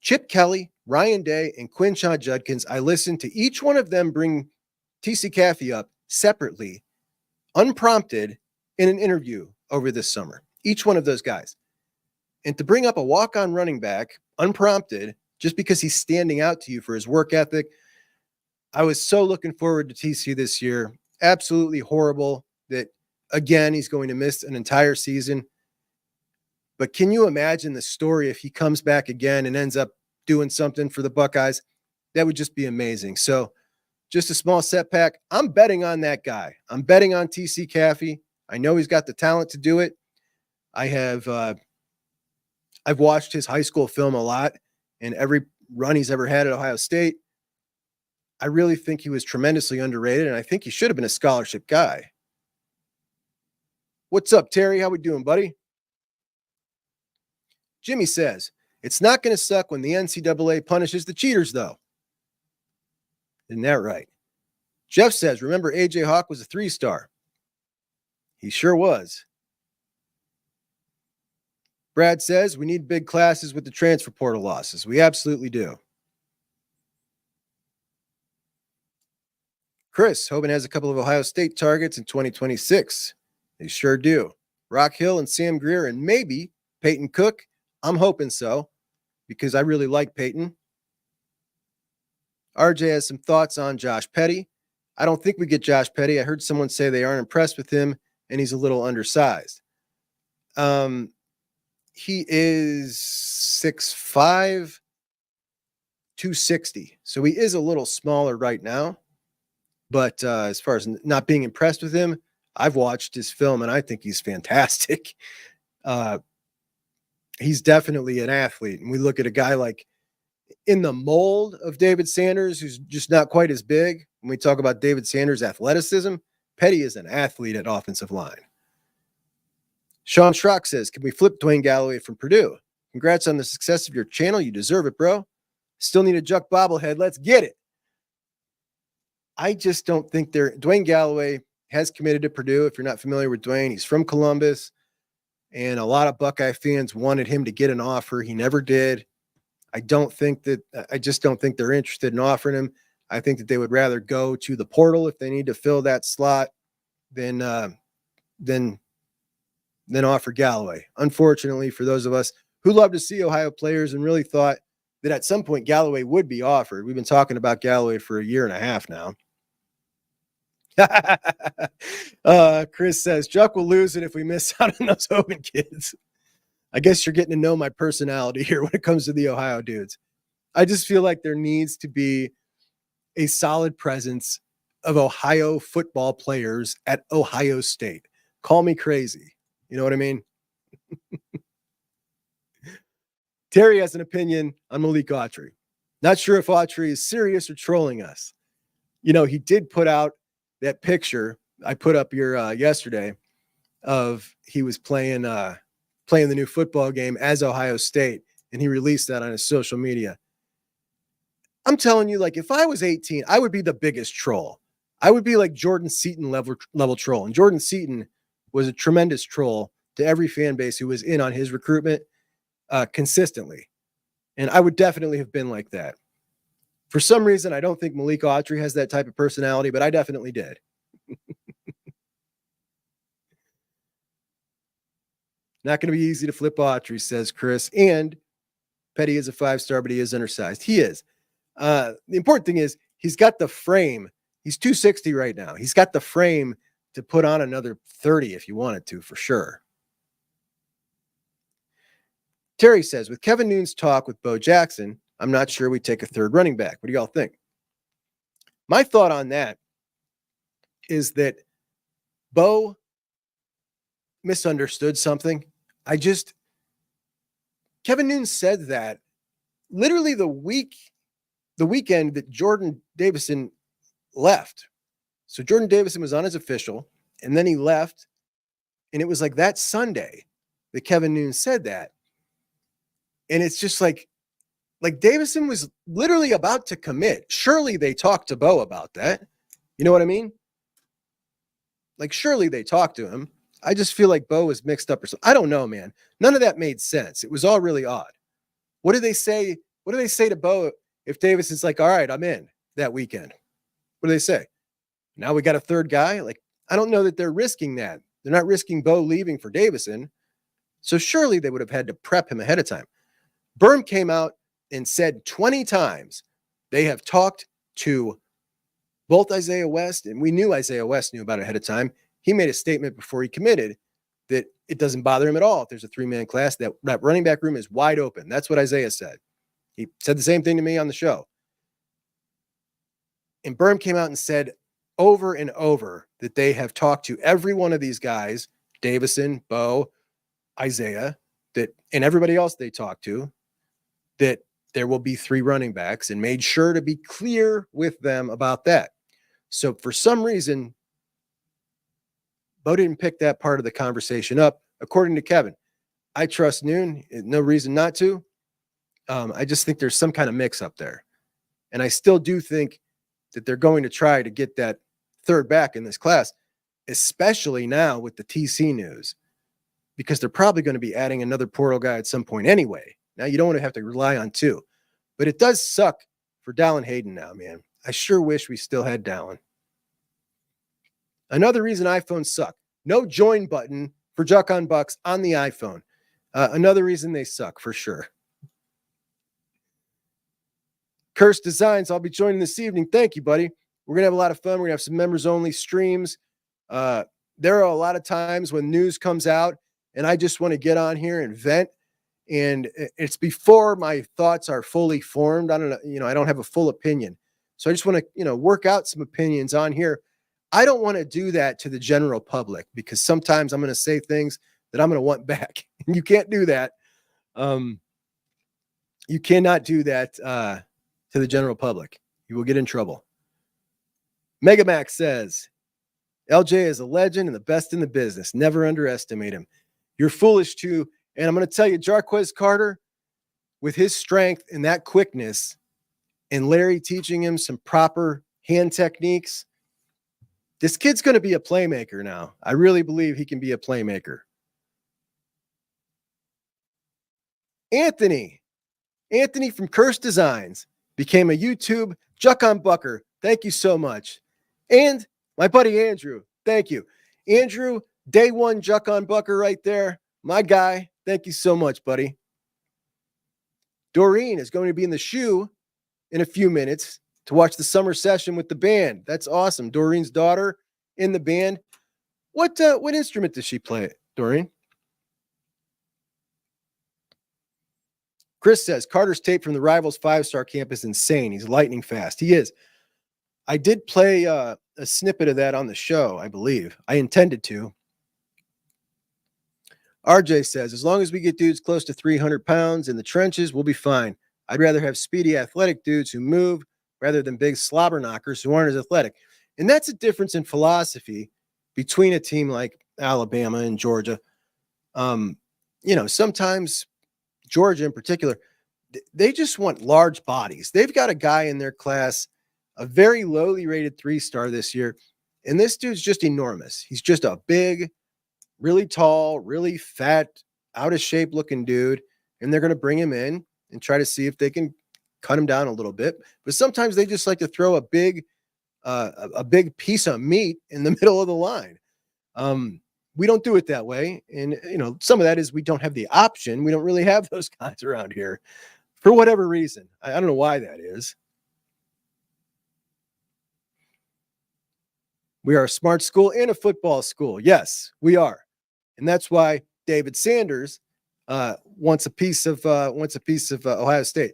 Chip Kelly, Ryan Day, and Quinshon Judkins. I listened to each one of them bring T.C. Caffey up separately, unprompted, in an interview over this summer. Each one of those guys. And to bring up a walk-on running back, unprompted, just because he's standing out to you for his work ethic, I was so looking forward to TC this year. Absolutely horrible that, again, he's going to miss an entire season. But can you imagine the story if he comes back again and ends up doing something for the Buckeyes? That would just be amazing. So just a small setback. I'm betting on that guy. I'm betting on TC Caffey. I know he's got the talent to do it. I've watched his high school film a lot, and every run he's ever had at Ohio State, I really think he was tremendously underrated, and I think he should have been a scholarship guy. What's up, Terry? How we doing, buddy? Jimmy says, it's not going to suck when the NCAA punishes the cheaters, though. Isn't that right? Jeff says, remember A.J. Hawk was a 3-star. He sure was. Brad says, we need big classes with the transfer portal losses. We absolutely do. Chris, Hoban has a couple of Ohio State targets in 2026. They sure do. Rock Hill and Sam Greer and maybe Peyton Cook. I'm hoping so because I really like Peyton. RJ has some thoughts on Josh Petty. I don't think we get Josh Petty. I heard someone say they aren't impressed with him and he's a little undersized. He is 6'5", 260. So he is a little smaller right now. But as far as not being impressed with him, I've watched his film and I think he's fantastic. He's definitely an athlete. And we look at a guy like in the mold of David Sanders, who's just not quite as big. When we talk about David Sanders' athleticism, Petty is an athlete at offensive line. Sean Schrock says, can we flip Dwayne Galloway from Purdue? Congrats on the success of your channel. You deserve it, bro. Still need a Juck bobblehead. Let's get it. I just don't think Dwayne Galloway has committed to Purdue. If you're not familiar with Dwayne, he's from Columbus, and a lot of Buckeye fans wanted him to get an offer. He never did. I just don't think they're interested in offering him. I think that they would rather go to the portal if they need to fill that slot than offer Galloway. Unfortunately, for those of us who love to see Ohio players and really thought that at some point Galloway would be offered. We've been talking about Galloway for a year and a half now. Chris says, Juck will lose it if we miss out on those open kids. I guess you're getting to know my personality here when it comes to the Ohio dudes. I just feel like there needs to be a solid presence of Ohio football players at Ohio State. Call me crazy. You know what I mean? Terry has an opinion on Malik Autry. Not sure if Autry is serious or trolling us. You know, he did put out that picture I put up here yesterday of he was playing the new football game as Ohio State, and he released that on his social media. I'm telling you, like, if I was 18, I would be the biggest troll. I would be like Jordan Seaton level troll. And Jordan Seaton was a tremendous troll to every fan base who was in on his recruitment consistently. And I would definitely have been like that. For some reason, I don't think Malik Autry has that type of personality, but I definitely did. Not going to be easy to flip Autry, says Chris. And Petty is a 5-star, but he is undersized. He is. The important thing is he's got the frame. He's 260 right now. He's got the frame to put on another 30 if you wanted to, for sure. Terry says, with Kevin Noon's talk with Bo Jackson, I'm not sure we take a third running back. What do y'all think? My thought on that is that Bo misunderstood something. Kevin Noon said that literally the weekend that Jordan Davison left. So Jordan Davison was on his official, and then he left, and it was like that Sunday that Kevin Noon said that. And it's just like Davison was literally about to commit. Surely they talked to Bo about that. You know what I mean? Like, surely they talked to him. I just feel like Bo was mixed up or something. I don't know, man. None of that made sense. It was all really odd. What do they say? What do they say to Bo if Davison's like, all right, I'm in that weekend? What do they say? Now we got a third guy? Like, I don't know that they're risking that. They're not risking Bo leaving for Davison. So surely they would have had to prep him ahead of time. Berm came out and said 20 times they have talked to both Isaiah West, and we knew Isaiah West knew about it ahead of time. He made a statement before he committed that it doesn't bother him at all if there's a 3-man class, that running back room is wide open. That's what Isaiah said. He said the same thing to me on the show. And Berm came out and said over and over that they have talked to every one of these guys, Davison, Bo, Isaiah, and everybody else they talked to, that there will be 3 running backs, and made sure to be clear with them about that. So for some reason, Bo didn't pick that part of the conversation up, according to Kevin. I trust Noon. No reason not to. I just think there's some kind of mix up there. And I still do think that they're going to try to get that third back in this class, especially now with the TC news, because they're probably going to be adding another portal guy at some point anyway. Now, you don't want to have to rely on 2. But it does suck for Dallin Hayden now, man. I sure wish we still had Dallin. Another reason iPhones suck. No join button for Juck on Bucks on the iPhone. Another reason they suck, for sure. Cursed Designs, I'll be joining this evening. Thank you, buddy. We're going to have a lot of fun. We're going to have some members-only streams. There are a lot of times when news comes out, and I just want to get on here and vent. And it's before my thoughts are fully formed. I don't have a full opinion. So I just want to, work out some opinions on here. I don't want to do that to the general public, because sometimes I'm going to say things that I'm going to want back. And you can't do that. You cannot do that to the general public. You will get in trouble. Megamax says, LJ is a legend and the best in the business. Never underestimate him. You're foolish too. And I'm going to tell you, Jarquez Carter, with his strength and that quickness, and Larry teaching him some proper hand techniques, this kid's going to be a playmaker now. I really believe he can be a playmaker. Anthony from Curse Designs became a YouTube Juck on Bucker. Thank you so much. And my buddy Andrew, thank you. Andrew, day one Juck on Bucker right there. My guy, thank you so much, buddy. Doreen is going to be in the shoe in a few minutes to watch the summer session with the band. That's awesome. Doreen's daughter in the band. What instrument does she play, Doreen? Chris says Carter's tape from the Rivals 5-star camp is insane. He's lightning fast. He is. I did play a snippet of that on the show, I believe. I intended to. RJ says, as long as we get dudes close to 300 pounds in the trenches, we'll be fine. I'd rather have speedy, athletic dudes who move rather than big slobber knockers who aren't as athletic. And that's a difference in philosophy between a team like Alabama and Georgia. Sometimes Georgia in particular, they just want large bodies. They've got a guy in their class, a very lowly rated 3-star this year, and this dude's just enormous. He's just a big, really tall, really fat, out of shape looking dude, and they're going to bring him in and try to see if they can cut him down a little bit. But sometimes they just like to throw a big piece of meat in the middle of the line. We don't do it that way. And, some of that is we don't have the option. We don't really have those guys around here for whatever reason. I don't know why that is. We are a smart school and a football school. Yes, we are. And that's why David Sanders wants a piece of Ohio State.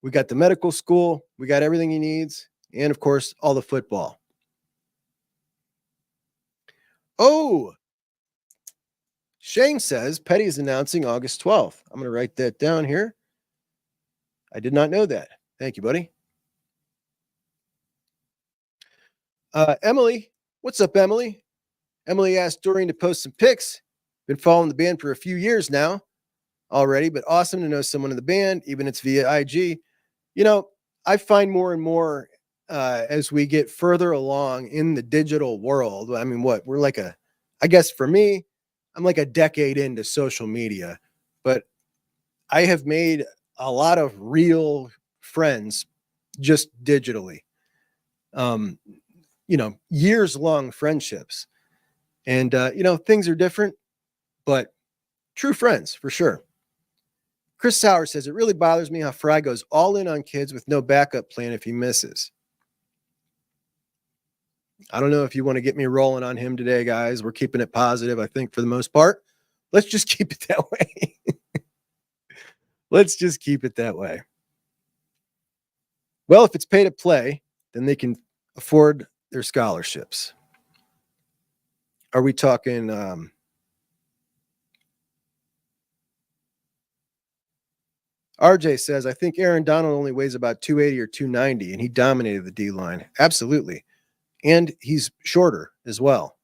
We got the medical school. We got everything he needs. And, of course, all the football. Oh, Shane says Petty is announcing August 12th. I'm going to write that down here. I did not know that. Thank you, buddy. Emily, what's up, Emily? Emily asked Doreen to post some pics. Been following the band for a few years now already, but awesome to know someone in the band, even if it's via IG. I find more and more as we get further along in the digital world. I mean, we're like I guess for me, I'm like a decade into social media, but I have made a lot of real friends just digitally. Years long friendships. And, things are different, but true friends for sure. Chris Sauer says, it really bothers me how Fry goes all in on kids with no backup plan if he misses. I don't know if you want to get me rolling on him today, guys. We're keeping it positive, I think, for the most part. Let's just keep it that way. Let's just keep it that way. Well, if it's pay to play, then they can afford their scholarships. Are we talking RJ says, I think Aaron Donald only weighs about 280 or 290, and he dominated the D-line. Absolutely. And he's shorter as well.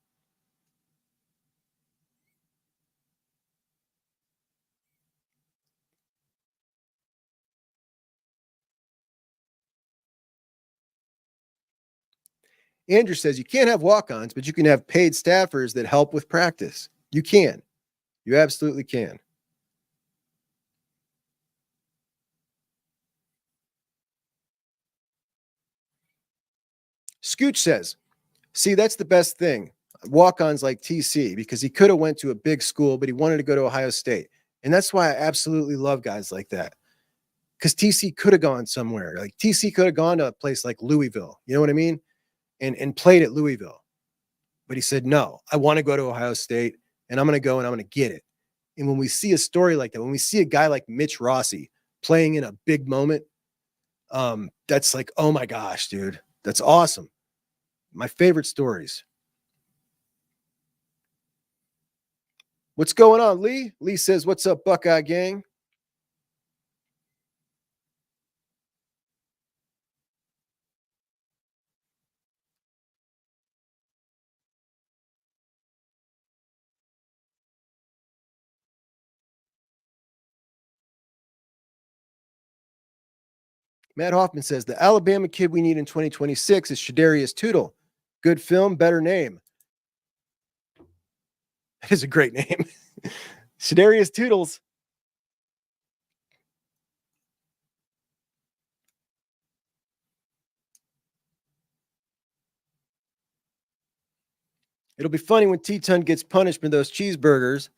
Andrew says, you can't have walk-ons, but you can have paid staffers that help with practice. You can. You absolutely can. Scooch says, see, that's the best thing. Walk-ons like TC, because he could have went to a big school, but he wanted to go to Ohio State. And that's why I absolutely love guys like that. Because TC could have gone somewhere. Like TC could have gone to a place like Louisville. You know what I mean? And played at Louisville. But he said, no, I want to go to Ohio State, and I'm going to go and I'm going to get it. And when we see a story like that, when we see a guy like Mitch Rossi playing in a big moment, that's like, oh my gosh, dude, that's awesome. My favorite stories. What's going on, Lee? Lee says, what's up, Buckeye gang? Matt Hoffman says the Alabama kid we need in 2026 is Shadarius Tootle. Good film, better name. That is a great name. Shadarius Toodles. It'll be funny when T-Ton gets punished for those cheeseburgers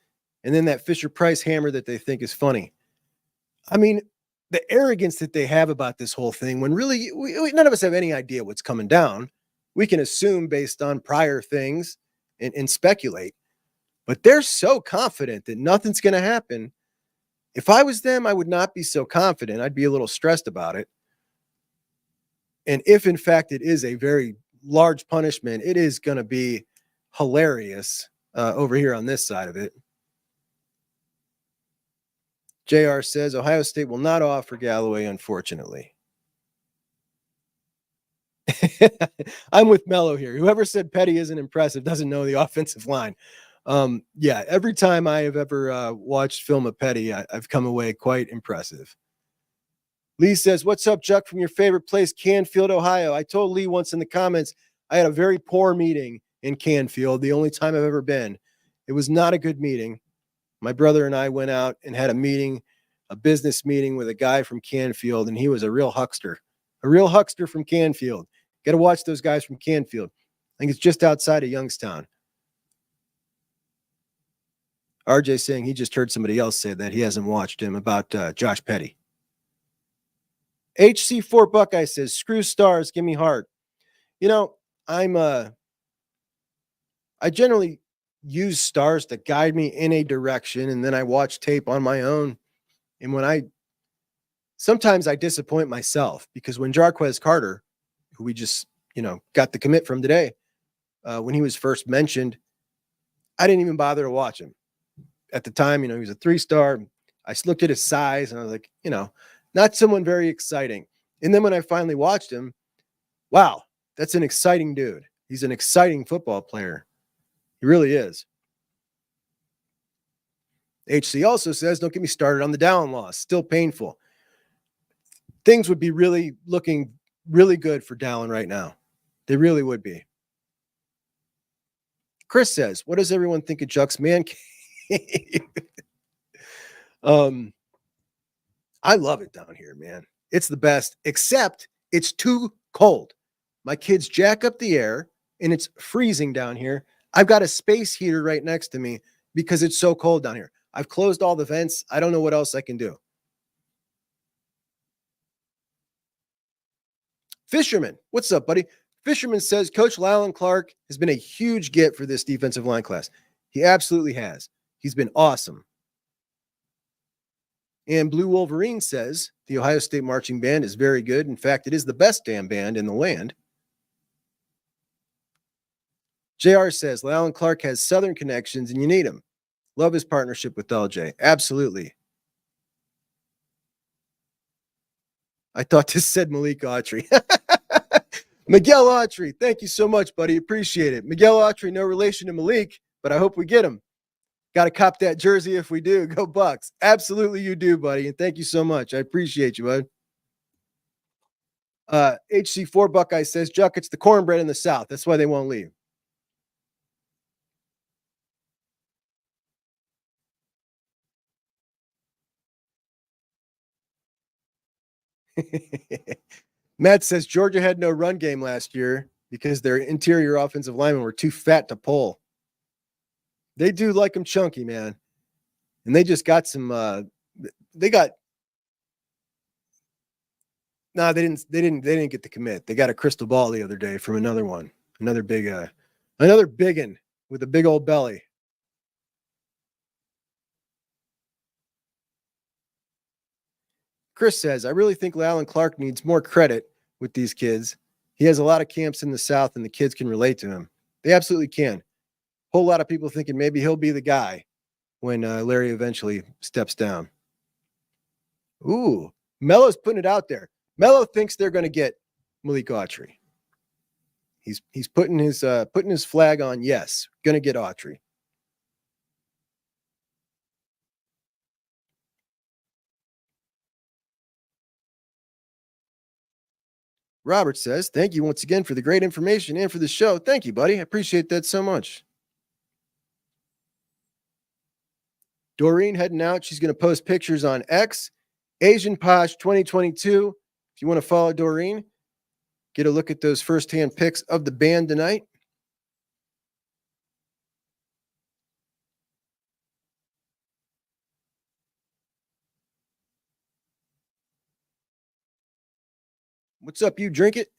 and then that Fisher-Price hammer that they think is funny. I mean, the arrogance that they have about this whole thing, when really none of us have any idea what's coming down. We can assume based on prior things and speculate, but they're so confident that nothing's going to happen. If I was them, I would not be so confident. I'd be a little stressed about it. And if, in fact, it is a very large punishment, it is going to be hilarious over here on this side of it. JR says Ohio State will not offer Galloway, unfortunately. I'm with Mello here. Whoever said Petty isn't impressive doesn't know the offensive line. Yeah, every time I have ever watched film of Petty, I've come away quite impressive. Lee says, what's up, Chuck, from your favorite place, Canfield, Ohio? I told Lee once in the comments, I had a very poor meeting in Canfield, the only time I've ever been. It was not a good meeting. My brother and I went out and had a meeting, a business meeting with a guy from Canfield, and he was a real huckster from Canfield. Got to watch those guys from Canfield. I think it's just outside of Youngstown. RJ saying he just heard somebody else say that he hasn't watched him about Josh Petty. HC4 Buckeye says, screw stars, give me heart. You know, I generally use stars to guide me in a direction, and then I watch tape on my own. And sometimes I disappoint myself, because when Jarquez Carter, who we just, got the commit from today, when he was first mentioned, I didn't even bother to watch him. At the time, he was a 3-star. I looked at his size and I was like, not someone very exciting. And then when I finally watched him, wow, that's an exciting dude. He's an exciting football player. He really is. HC also says, don't get me started on the Dallin loss. Still painful. Things would be looking really good for Dallin right now. They really would be. Chris says, what does everyone think of Juck's man cave? I love it down here, man. It's the best, except it's too cold. My kids jack up the air and it's freezing down here. I've got a space heater right next to me because it's so cold down here. I've closed all the vents. I don't know what else I can do. Fisherman, what's up, buddy? Fisherman says Coach Lyle Clark has been a huge get for this defensive line class. He absolutely has. He's been awesome. And Blue Wolverine says the Ohio State marching band is very good. In fact, it is the best damn band in the land. JR says Lyle Clark has Southern connections and you need him. Love his partnership with LJ. Absolutely. I thought this said Malik Autry. Miguel Autry, thank you so much, buddy. Appreciate it. Miguel Autry, no relation to Malik, but I hope we get him. Got to cop that jersey if we do. Go Bucks. Absolutely you do, buddy. And thank you so much. I appreciate you, bud. HC4 Buckeye says, Juck, it's the cornbread in the South. That's why they won't leave. Matt says Georgia had no run game last year because their interior offensive linemen were too fat to pull. They do like them chunky, man. And they just got some they didn't get the commit. They got a crystal ball the other day from another one. Another biggin with a big old belly. Chris says, I really think Lyle Clark needs more credit with these kids. He has a lot of camps in the South and the kids can relate to him. They absolutely can. Whole lot of people thinking maybe he'll be the guy when Larry eventually steps down. Ooh, Mello's putting it out there. Mello thinks they're going to get Malik Autry. He's putting his flag on. Yes, going to get Autry. Robert says, thank you once again for the great information and for the show. Thank you, buddy. I appreciate that so much. Doreen heading out. She's going to post pictures on X. Asian Posh 2022. If you want to follow Doreen, get a look at those firsthand pics of the band tonight. What's up, you drink it?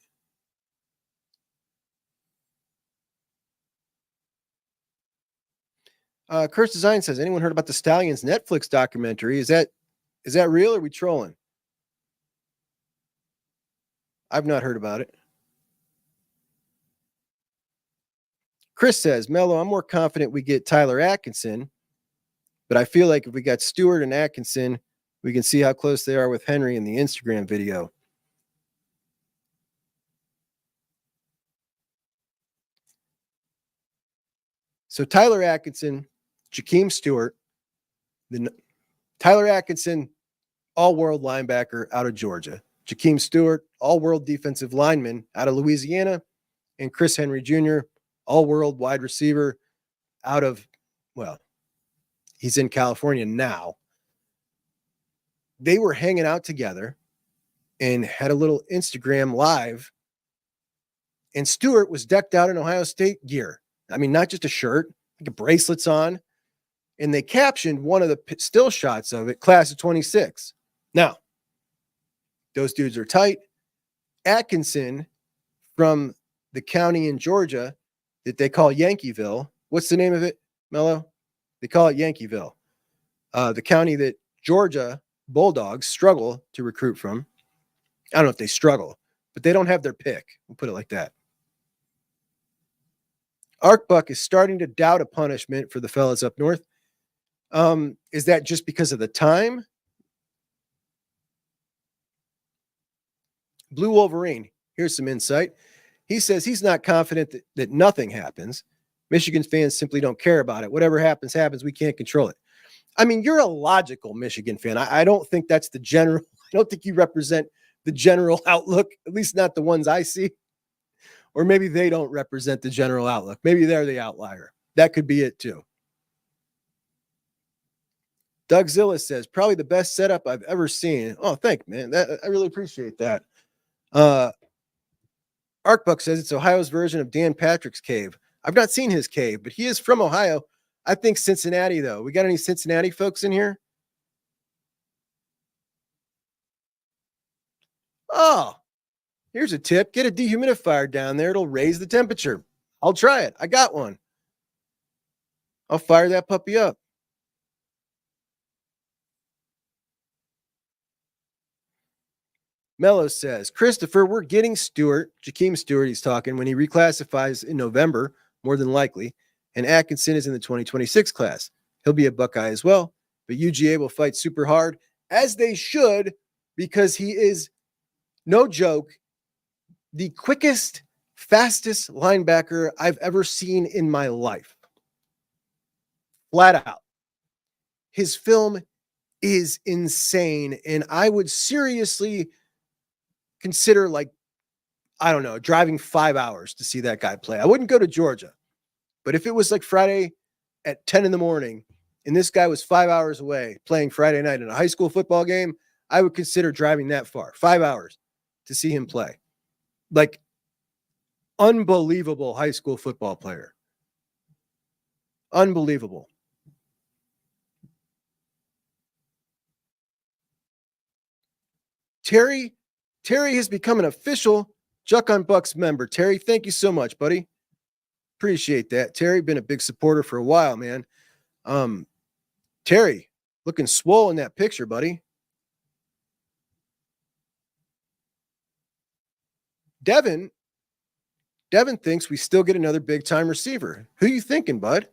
Curse Design says, anyone heard about the Stallions Netflix documentary? Is that real or are we trolling? I've not heard about it. Chris says, Mello, I'm more confident we get Tyler Atkinson, but I feel like if we got Stewart and Atkinson, we can see how close they are with Henry in the Instagram video. So Tyler Atkinson, Jakeem Stewart, Tyler Atkinson, all-world linebacker out of Georgia. Jakeem Stewart, all-world defensive lineman out of Louisiana. And Chris Henry Jr., all-world wide receiver out of, well, he's in California now. They were hanging out together and had a little Instagram live. And Stewart was decked out in Ohio State gear. I mean, not just a shirt, like a bracelets on. And they captioned one of the still shots of it, class of 26. Now, those dudes are tight. Atkinson from the county in Georgia that they call Yankeeville. What's the name of it, Mello? They call it Yankeeville. The county that Georgia Bulldogs struggle to recruit from. I don't know if they struggle, but they don't have their pick. We'll put it like that. Arkbuck is starting to doubt a punishment for the fellas up north. Is that just because of the time? Blue Wolverine, here's some insight. He says he's not confident that nothing happens. Michigan fans simply don't care about it. Whatever happens, happens. We can't control it. I mean, you're a logical Michigan fan. I don't think that's the general. I don't think you represent the general outlook, at least not the ones I see. Or maybe they don't represent the general outlook. Maybe they're the outlier. That could be it too. Doug Zilla says, probably the best setup I've ever seen. Oh, thank you, man. I really appreciate that. Arkbuck says it's Ohio's version of Dan Patrick's cave. I've not seen his cave, but he is from Ohio. I think Cincinnati, though. We got any Cincinnati folks in here? Oh, here's a tip. Get a dehumidifier down there. It'll raise the temperature. I'll try it. I got one. I'll fire that puppy up. Mello says, Christopher, we're getting Stewart, Jakeem Stewart, he's talking, when he reclassifies in November, more than likely, and Atkinson is in the 2026 class. He'll be a Buckeye as well, but UGA will fight super hard, as they should, because he is, no joke, the quickest, fastest linebacker I've ever seen in my life. Flat out. His film is insane, and I would seriously consider, like, I don't know, driving 5 hours to see that guy play. I wouldn't go to Georgia, but if it was like Friday at 10 in the morning and this guy was 5 hours away playing Friday night in a high school football game, I would consider driving that far, 5 hours to see him play. Like, unbelievable high school football player. Unbelievable. Terry has become an official Juck on Bucks member. Terry, thank you so much, buddy. Appreciate that. Terry, been a big supporter for a while, man. Terry, looking swole in that picture, buddy. Devin thinks we still get another big-time receiver. Who you thinking, bud?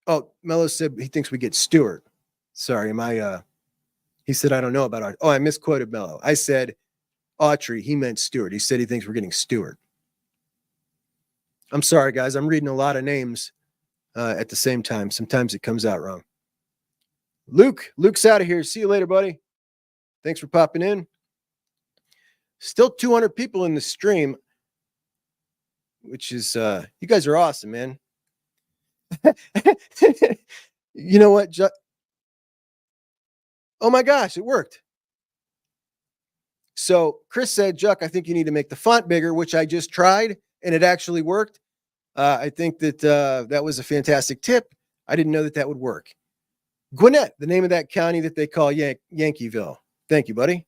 Oh, Mello said he thinks we get Stewart. Sorry, he said, I don't know about Autry. Oh, I misquoted Mello. I said Autry. He meant Stewart. He said he thinks we're getting Stewart. I'm sorry, guys. I'm reading a lot of names at the same time. Sometimes it comes out wrong. Luke's out of here. See you later, buddy. Thanks for popping in. Still 200 people in the stream, which is, you guys are awesome, man. You know what? Oh my gosh, it worked. So Chris said, Juck, I think you need to make the font bigger, which I just tried, and it actually worked. I think that that was a fantastic tip. I didn't know that that would work. Gwinnett, the name of that county that they call Yankeeville. Thank you, buddy.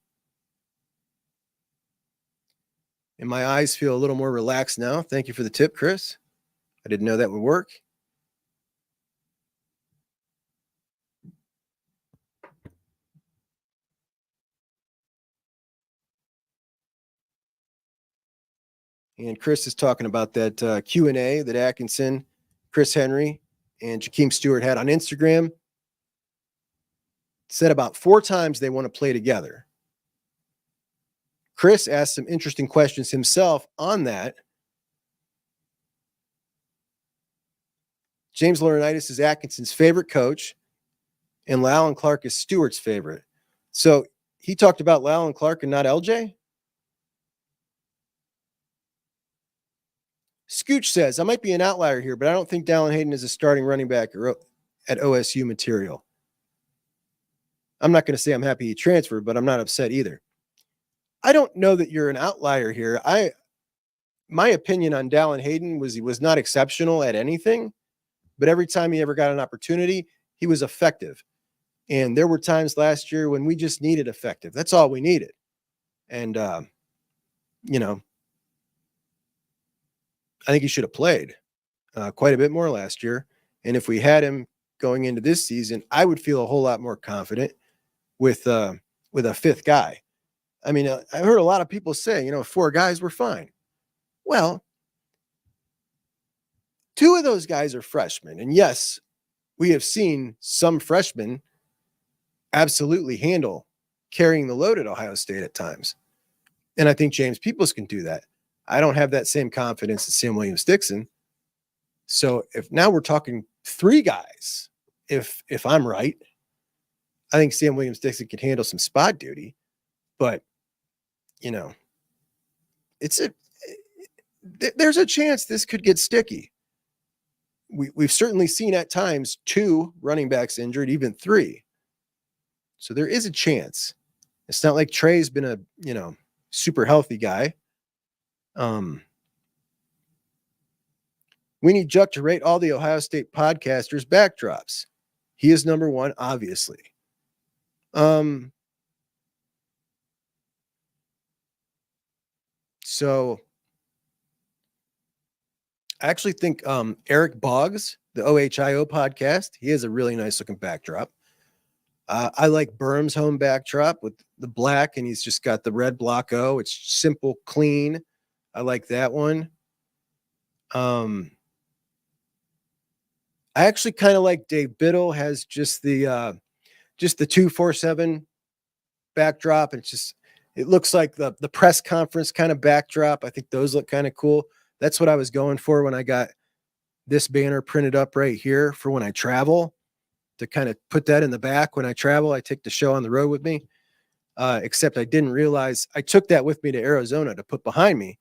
And my eyes feel a little more relaxed now. Thank you for the tip, Chris. I didn't know that would work. And Chris is talking about that Q&A that Atkinson, Chris Henry, and Jakeem Stewart had on Instagram. Said about 4 times they want to play together. Chris asked some interesting questions himself on that. James Laurinaitis is Atkinson's favorite coach, and Lyle Clark is Stewart's favorite. So he talked about Lyle Clark and not LJ? Scooch says, I might be an outlier here, but I don't think Dallin Hayden is a starting running back at OSU material. I'm not going to say I'm happy he transferred, but I'm not upset either. I don't know that you're an outlier here. My opinion on Dallin Hayden was he was not exceptional at anything, but every time he ever got an opportunity, he was effective. And there were times last year when we just needed effective. That's all we needed. And, you know, I think he should have played quite a bit more last year. And if we had him going into this season, I would feel a whole lot more confident with a 5th guy. I mean, I heard a lot of people say, 4 guys were fine. Well, 2 of those guys are freshmen. And yes, we have seen some freshmen absolutely handle carrying the load at Ohio State at times. And I think James Peoples can do that. I don't have that same confidence in Sam Williams-Dixon. So if now we're talking 3 guys, if I'm right, I think Sam Williams-Dixon can handle some spot duty, but there's a chance this could get sticky. We've certainly seen at times 2 running backs injured, even 3. So there is a chance. It's not like Trey's been a, super healthy guy. We need Juck to rate all the Ohio State podcasters' backdrops. He is number 1, obviously. So I actually think Eric Boggs, the OHIO podcast, he has a really nice looking backdrop. I like Berm's home backdrop with the black, and he's just got the red block O. It's simple, clean. I like that one. I actually kind of like Dave Biddle has just the 247 backdrop. And it looks like the press conference kind of backdrop. I think those look kind of cool. That's what I was going for when I got this banner printed up right here for when I travel, to kind of put that in the back. When I travel, I take the show on the road with me. Except I didn't realize I took that with me to Arizona to put behind me,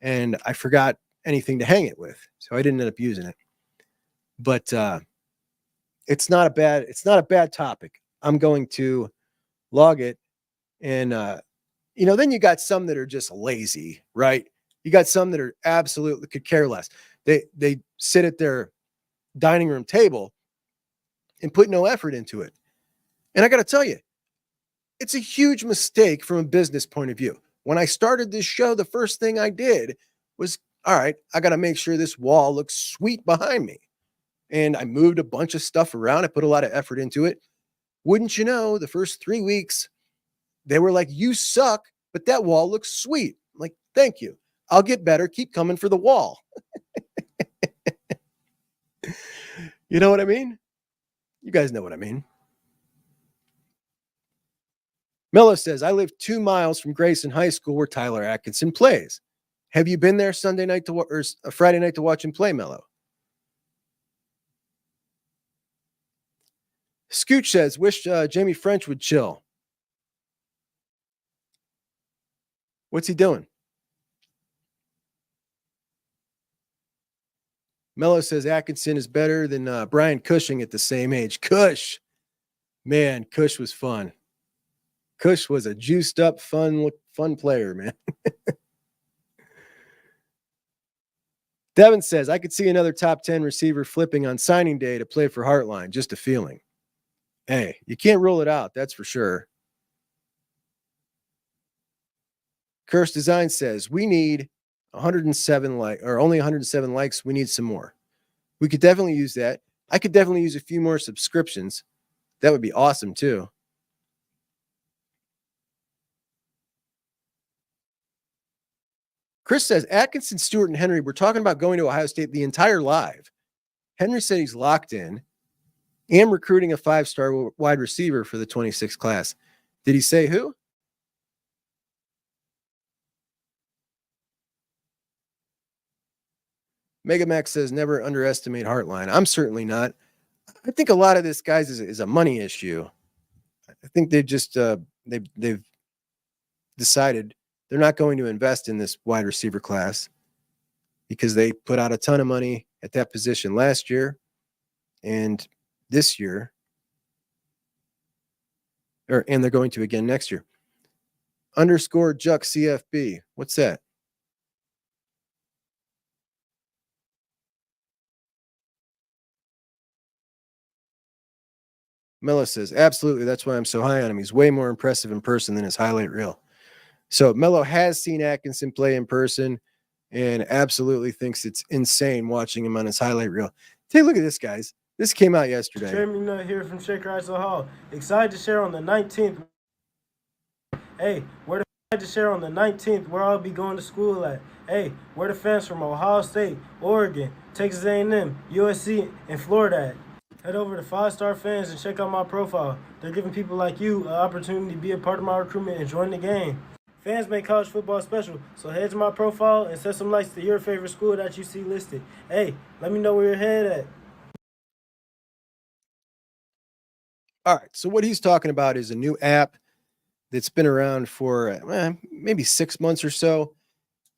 and I forgot anything to hang it with. So I didn't end up using it. But it's not a bad topic. I'm going to log it. And, then you got some that are just lazy, right? You got some that are absolutely could care less. They sit at their dining room table and put no effort into it. And I got to tell you, it's a huge mistake from a business point of view. When I started this show, the first thing I did was, all right, I got to make sure this wall looks sweet behind me. And I moved a bunch of stuff around. I put a lot of effort into it. Wouldn't you know, the first 3 weeks, they were like, you suck, but that wall looks sweet. I'm like, thank you. I'll get better. Keep coming for the wall. You know what I mean? You guys know what I mean. Mello says, I live 2 miles from Grayson High School where Tyler Atkinson plays. Have you been there Sunday night or Friday night to watch him play, Mello? Scooch says, wish Jamie French would chill. What's he doing? Mello says Atkinson is better than Brian Cushing at the same age. Cush. Man, Cush was fun. Cush was a juiced up, fun player, man. Devin says, I could see another top 10 receiver flipping on signing day to play for Heartline. Just a feeling. Hey, you can't rule it out. That's for sure. Curse Design says, we need 107 only 107 likes. We need some more. We could definitely use that. I could definitely use a few more subscriptions. That would be awesome too. Chris says, Atkinson, Stewart, and Henry, we're talking about going to Ohio State the entire live. Henry said he's locked in and recruiting a 5-star wide receiver for the 26 class. Did he say who? Megamax says, never underestimate Heartline. I'm certainly not. I think a lot of this, guys, is a money issue. I think they've just they've decided they're not going to invest in this wide receiver class because they put out a ton of money at that position last year and this year, and they're going to again next year. Underscore Juck CFB. What's that? Mela says, absolutely. That's why I'm so high on him. He's way more impressive in person than his highlight reel. So Mello has seen Atkinson play in person and absolutely thinks it's insane watching him on his highlight reel. Take a look at this, guys. This came out yesterday. Jeremy Nutt here from Shaker Ice Hall. Excited to share on the 19th. Hey, where the to share on the 19th where I'll be going to school at. Hey, where the fans from Ohio State, Oregon, Texas A&M, USC, and Florida at. Head over to 5-Star Fans and check out my profile. They're giving people like you an opportunity to be a part of my recruitment and join the game. Fans make college football special, so head to my profile and set some likes to your favorite school that you see listed. Hey, let me know where you're headed at. All right, so what he's talking about is a new app that's been around for maybe 6 months or so.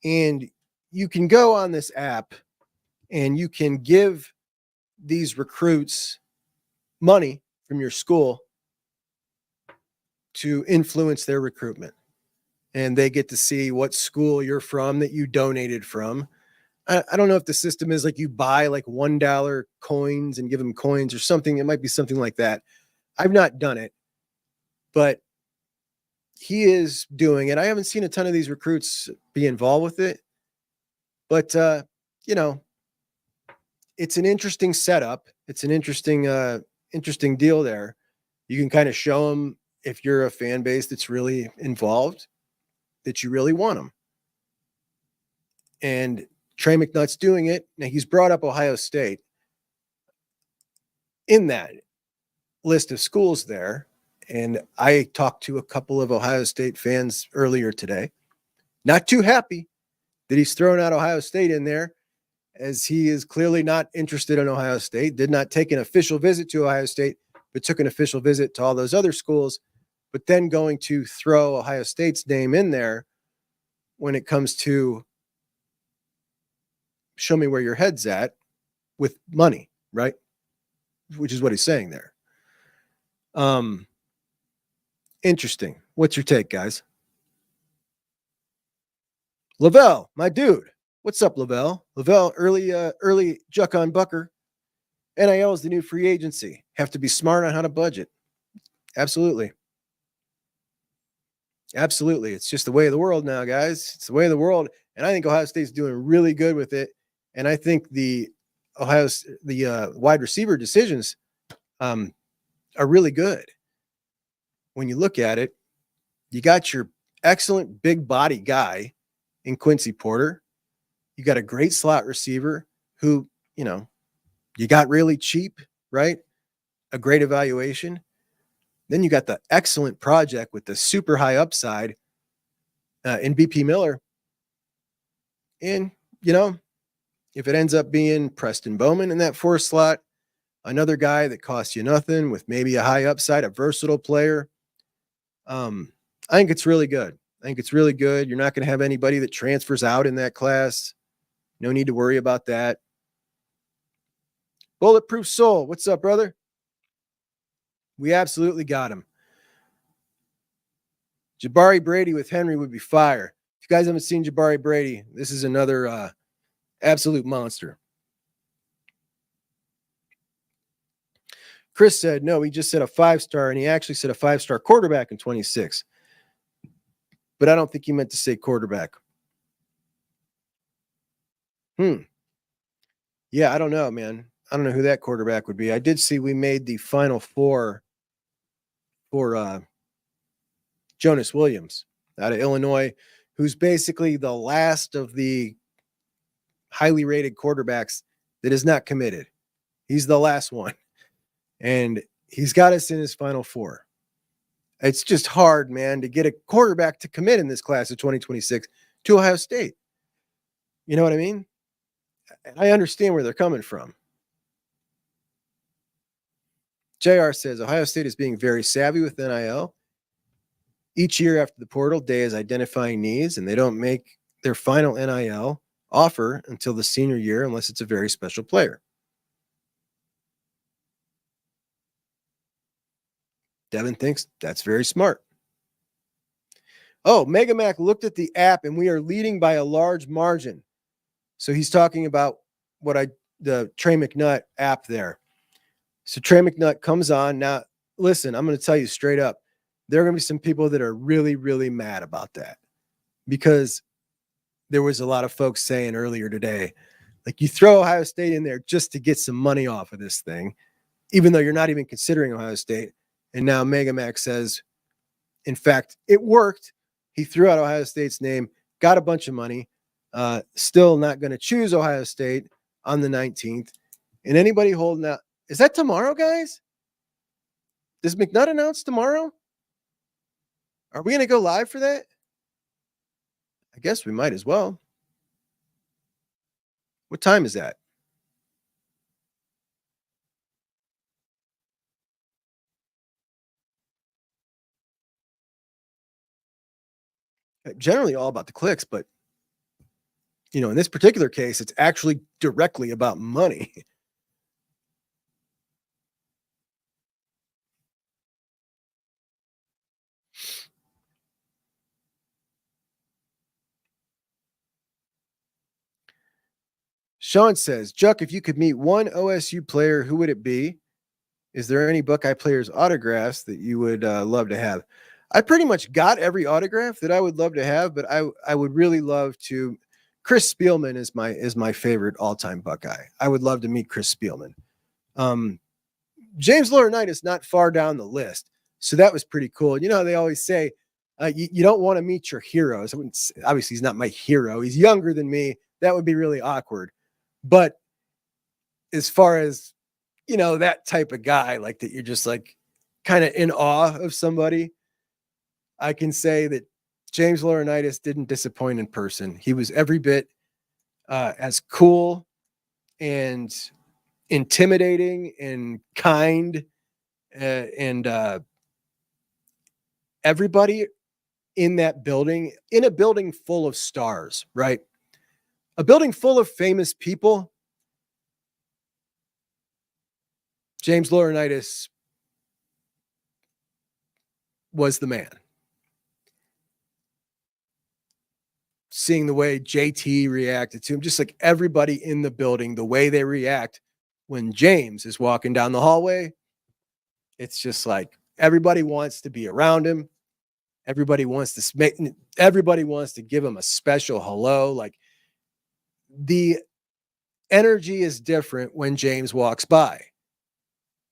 And you can go on this app and you can give these recruits money from your school to influence their recruitment. And they get to see what school you're from that you donated from. I don't know if the system is like you buy like $1 coins and give them coins or something. It might be something like that. I've not done it, but he is doing it. I haven't seen a ton of these recruits be involved with it, but it's an interesting setup. It's an interesting deal there. You can kind of show them if you're a fan base that's really involved, that you really want them. And Trey McNutt's doing it. Now he's brought up Ohio State in that list of schools there. And I talked to a couple of Ohio State fans earlier today. Not too happy that he's thrown out Ohio State in there, as he is clearly not interested in Ohio State, did not take an official visit to Ohio State, but took an official visit to all those other schools, but then going to throw Ohio State's name in there when it comes to show me where your head's at with money, right? Which is what he's saying there. Interesting. What's your take, guys? Lavelle, my dude. What's up, Lavelle? Lavelle, early Juck on Bucker. NIL is the new free agency. Have to be smart on how to budget. Absolutely. Absolutely. It's just the way of the world now, guys. It's the way of the world. And I think Ohio State's doing really good with it. And I think the wide receiver decisions are really good. When you look at it, you got your excellent big body guy in Quincy Porter. You got a great slot receiver who, you got really cheap, right? A great evaluation. Then you got the excellent project with the super high upside in BP Miller. And, if it ends up being Preston Bowman in that 4 slot, another guy that costs you nothing with maybe a high upside, a versatile player, I think it's really good. You're not going to have anybody that transfers out in that class. No need to worry about that. Bulletproof Soul, what's up, brother? We absolutely got him. Jabari Brady with Henry would be fire. If you guys haven't seen Jabari Brady, this is another absolute monster. Chris said, no, he just said a 5-star, and he actually said a 5-star quarterback in 26. But I don't think he meant to say quarterback. Yeah, I don't know, man. I don't know who that quarterback would be. I did see we made the Final Four for Jonas Williams out of Illinois, who's basically the last of the highly rated quarterbacks that is not committed. He's the last one. And he's got us in his Final Four. It's just hard, man, to get a quarterback to commit in this class of 2026 to Ohio State. You know what I mean? I understand where they're coming from. JR says, Ohio State is being very savvy with NIL. Each year after the portal day is identifying needs, and they don't make their final NIL offer until the senior year unless it's a very special player. Devin thinks that's very smart. Oh, Megamac looked at the app, and we are leading by a large margin. So he's talking about the Trey McNutt app there. So Trey McNutt comes on. Now, listen, I'm going to tell you straight up, there are going to be some people that are really, really mad about that, because there was a lot of folks saying earlier today, like, you throw Ohio State in there just to get some money off of this thing, even though you're not even considering Ohio State. And now Megamax says, in fact, it worked. He threw out Ohio State's name, got a bunch of money, still not going to choose Ohio State on the 19th. And anybody holding out, is that tomorrow, guys? Does McNutt announce tomorrow? Are we going to go live for that? I guess we might as well. What time is that? Generally all about the clicks, but in this particular case, it's actually directly about money. Sean says, Juck, if you could meet one OSU player, who would it be? Is there any Buckeye players' autographs that you would love to have? I pretty much got every autograph that I would love to have, but I would really love to. Chris Spielman is my favorite all-time Buckeye. I would love to meet Chris Spielman. James Laurinaitis not far down the list, so that was pretty cool. You know how they always say you don't want to meet your heroes. Obviously, he's not my hero. He's younger than me. That would be really awkward. But as far as that type of guy, like that, you're just like kind of in awe of somebody, I can say that James Laurinaitis didn't disappoint in person. He was every bit as cool and intimidating and kind, and everybody in that building, in a building full of stars, right? A building full of famous people. James Laurinaitis was the man. Seeing the way JT reacted to him, just like everybody in the building, the way they react when James is walking down the hallway, it's just like everybody wants to be around him. Everybody wants to give him a special hello. Like, the energy is different when James walks by.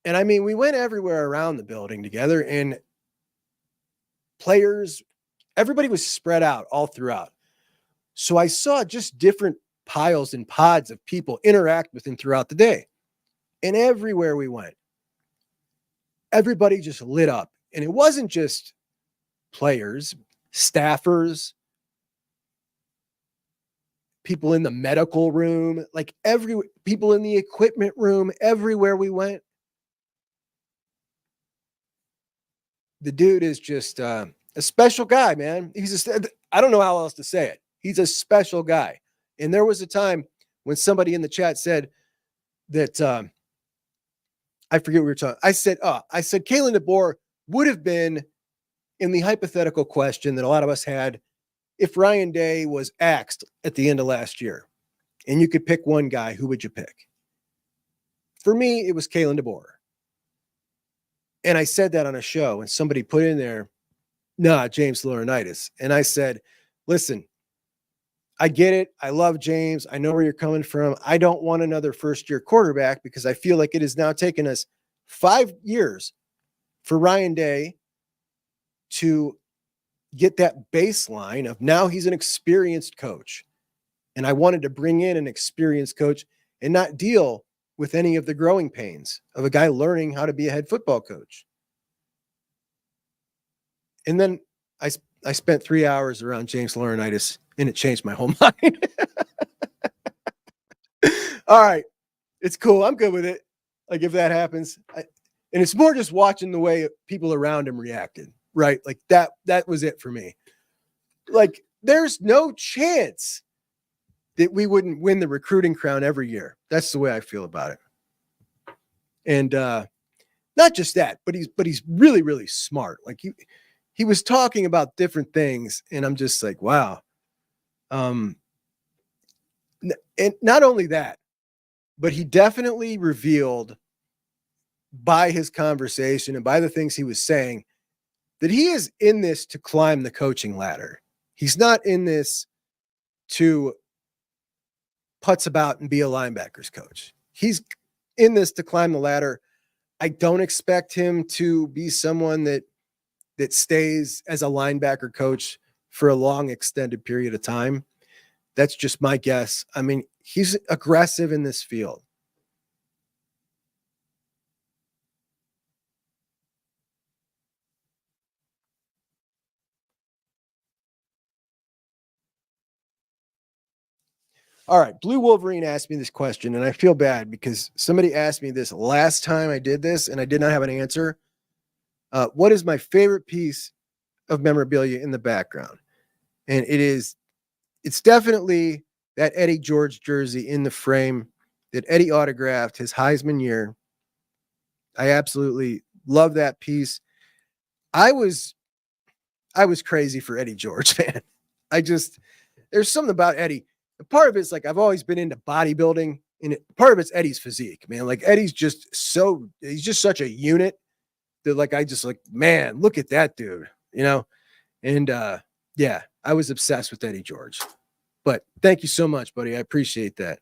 And I mean, we went everywhere around the building together, and players, everybody was spread out all throughout. So I saw just different piles and pods of people interact with him throughout the day. And everywhere we went, everybody just lit up. And it wasn't just players, staffers, people in the medical room, like people in the equipment room, everywhere we went. The dude is just a special guy, man. I don't know how else to say it. He's a special guy. And there was a time when somebody in the chat said that, I forget what we were talking. I said Kalen DeBoer would have been in the hypothetical question that a lot of us had if Ryan Day was axed at the end of last year and you could pick one guy, who would you pick? For me, it was Kalen DeBoer. And I said that on a show and somebody put in there, James Laurinaitis. And I said, listen, I get it. I love James. I know where you're coming from. I don't want another first-year quarterback because I feel like it has now taken us 5 years for Ryan Day to get that baseline of now he's an experienced coach. And I wanted to bring in an experienced coach and not deal with any of the growing pains of a guy learning how to be a head football coach. And then I spent 3 hours around James Laurinaitis and it changed my whole mind. All right. It's cool. I'm good with it. Like if that happens, and it's more just watching the way people around him reacted, right? Like that was it for me. Like there's no chance that we wouldn't win the recruiting crown every year. That's the way I feel about it. And not just that, but he's really, really smart. Like he was talking about different things and I'm just like, wow. And not only that, but he definitely revealed by his conversation and by the things he was saying that he is in this to climb the coaching ladder. He's not in this to putz about and be a linebackers coach. He's in this to climb the ladder. I don't expect him to be someone that stays as a linebacker coach for a long extended period of time. That's just my guess. I mean, he's aggressive in this field. All right. Blue Wolverine asked me this question, and I feel bad because somebody asked me this last time I did this, and I did not have an answer. What is my favorite piece of memorabilia in the background? And it's definitely that Eddie George jersey in the frame that Eddie autographed his Heisman year. I absolutely love that piece. I was crazy for Eddie George, man. There's something about Eddie. And part of it's like, I've always been into bodybuilding, and part of it's Eddie's physique, man. Like Eddie's he's just such a unit that like, man, look at that dude, you know? And yeah, I was obsessed with Eddie George, but thank you so much, buddy. I appreciate that.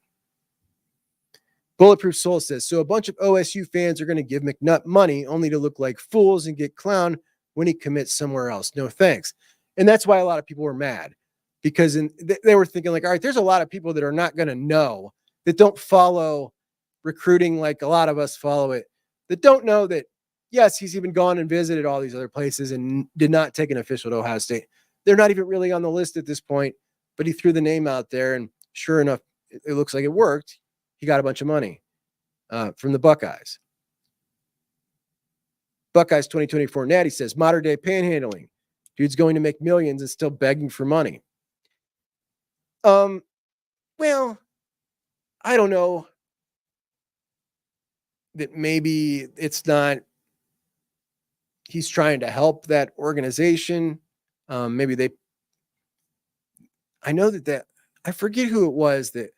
Bulletproof Soul says, so a bunch of OSU fans are going to give McNutt money only to look like fools and get clowned when he commits somewhere else. No thanks. And that's why a lot of people were mad, because they were thinking like, all right, there's a lot of people that are not going to know, that don't follow recruiting like a lot of us follow it, that don't know that, yes, he's even gone and visited all these other places and did not take an official to Ohio State. They're not even really on the list at this point, but he threw the name out there, and sure enough, it looks like it worked. He got a bunch of money from the Buckeyes. Buckeyes 2024 Natty says, modern day panhandling. Dude's going to make millions and still begging for money. Well, I don't know that maybe it's not, he's trying to help that organization. Maybe I know that I forget who it was that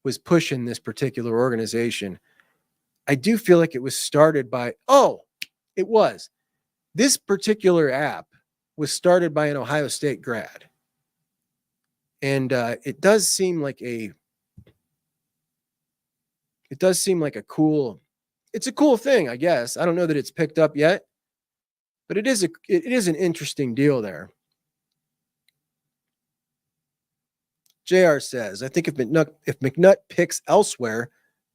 was pushing this particular organization. I do feel like it was started by, this particular app was started by an Ohio State grad. And it does seem like a cool thing, I guess. I don't know that it's picked up yet, but it is an interesting deal there. JR says, I think if McNutt picks elsewhere,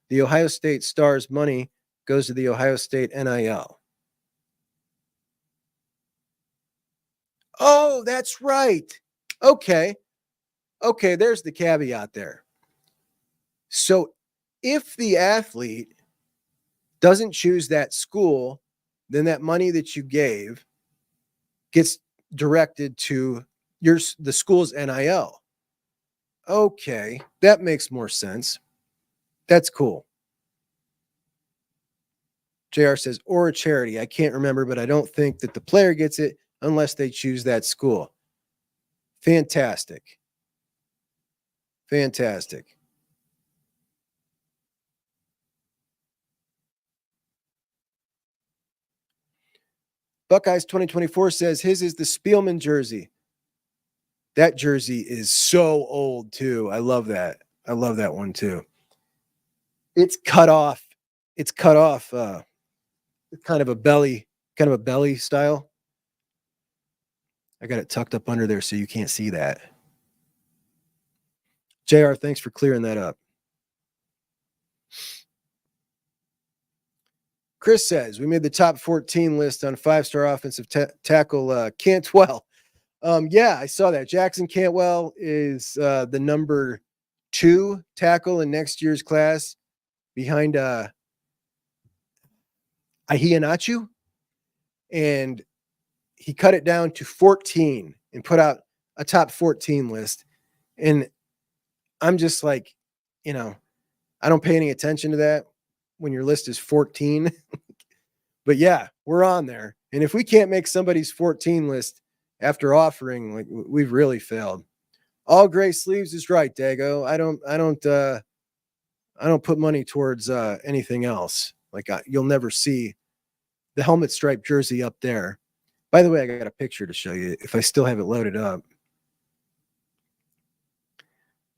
the Ohio State Stars money goes to the Ohio State NIL. Oh, that's right. Okay. Okay, there's the caveat there. So if the athlete doesn't choose that school, then that money that you gave gets directed to the school's NIL. Okay, that makes more sense. That's cool. JR says, or a charity. I can't remember, but I don't think that the player gets it unless they choose that school. Fantastic. Fantastic. Buckeyes 2024 says his is the Spielman jersey. That jersey is so old too. I love that. I love that one too. It's cut off. It's cut off kind of a belly style. I got it tucked up under there so you can't see that. JR, thanks for clearing that up. Chris says, we made the top 14 list on 5-star offensive tackle Cantwell. Yeah, I saw that. Jackson Cantwell is the number 2 tackle in next year's class behind Ahianachu. And he cut it down to 14 and put out a top 14 list. And I'm just like, I don't pay any attention to that when your list is 14. But yeah, we're on there. And if we can't make somebody's 14 list after offering, like, we've really failed. All gray sleeves is right, Dago. I don't put money towards anything else. Like, you'll never see the helmet stripe jersey up there. By the way, I got a picture to show you if I still have it loaded up.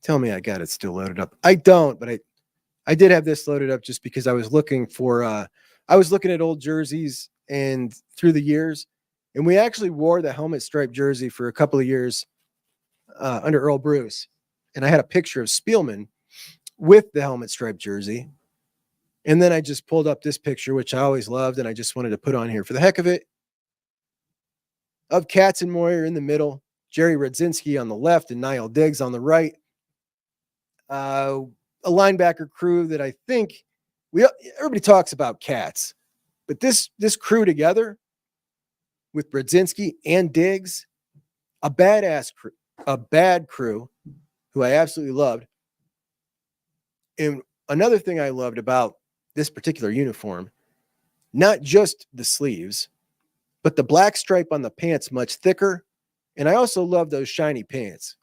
Tell me I got it still loaded up. I don't, but I did have this loaded up just because I was looking for I was looking at old jerseys and through the years, and we actually wore the helmet stripe jersey for a couple of years under Earl Bruce. And I had a picture of Spielman with the helmet stripe jersey. And then I just pulled up this picture, which I always loved, and I just wanted to put on here for the heck of it, of Katzenmoyer in the middle, Jerry Radzinski on the left, and Niall Diggs on the right. A linebacker crew that I think everybody talks about Cats, but this crew together with Radzinski and Diggs, a bad crew who I absolutely loved. And another thing I loved about this particular uniform, not just the sleeves, but the black stripe on the pants much thicker. And I also love those shiny pants.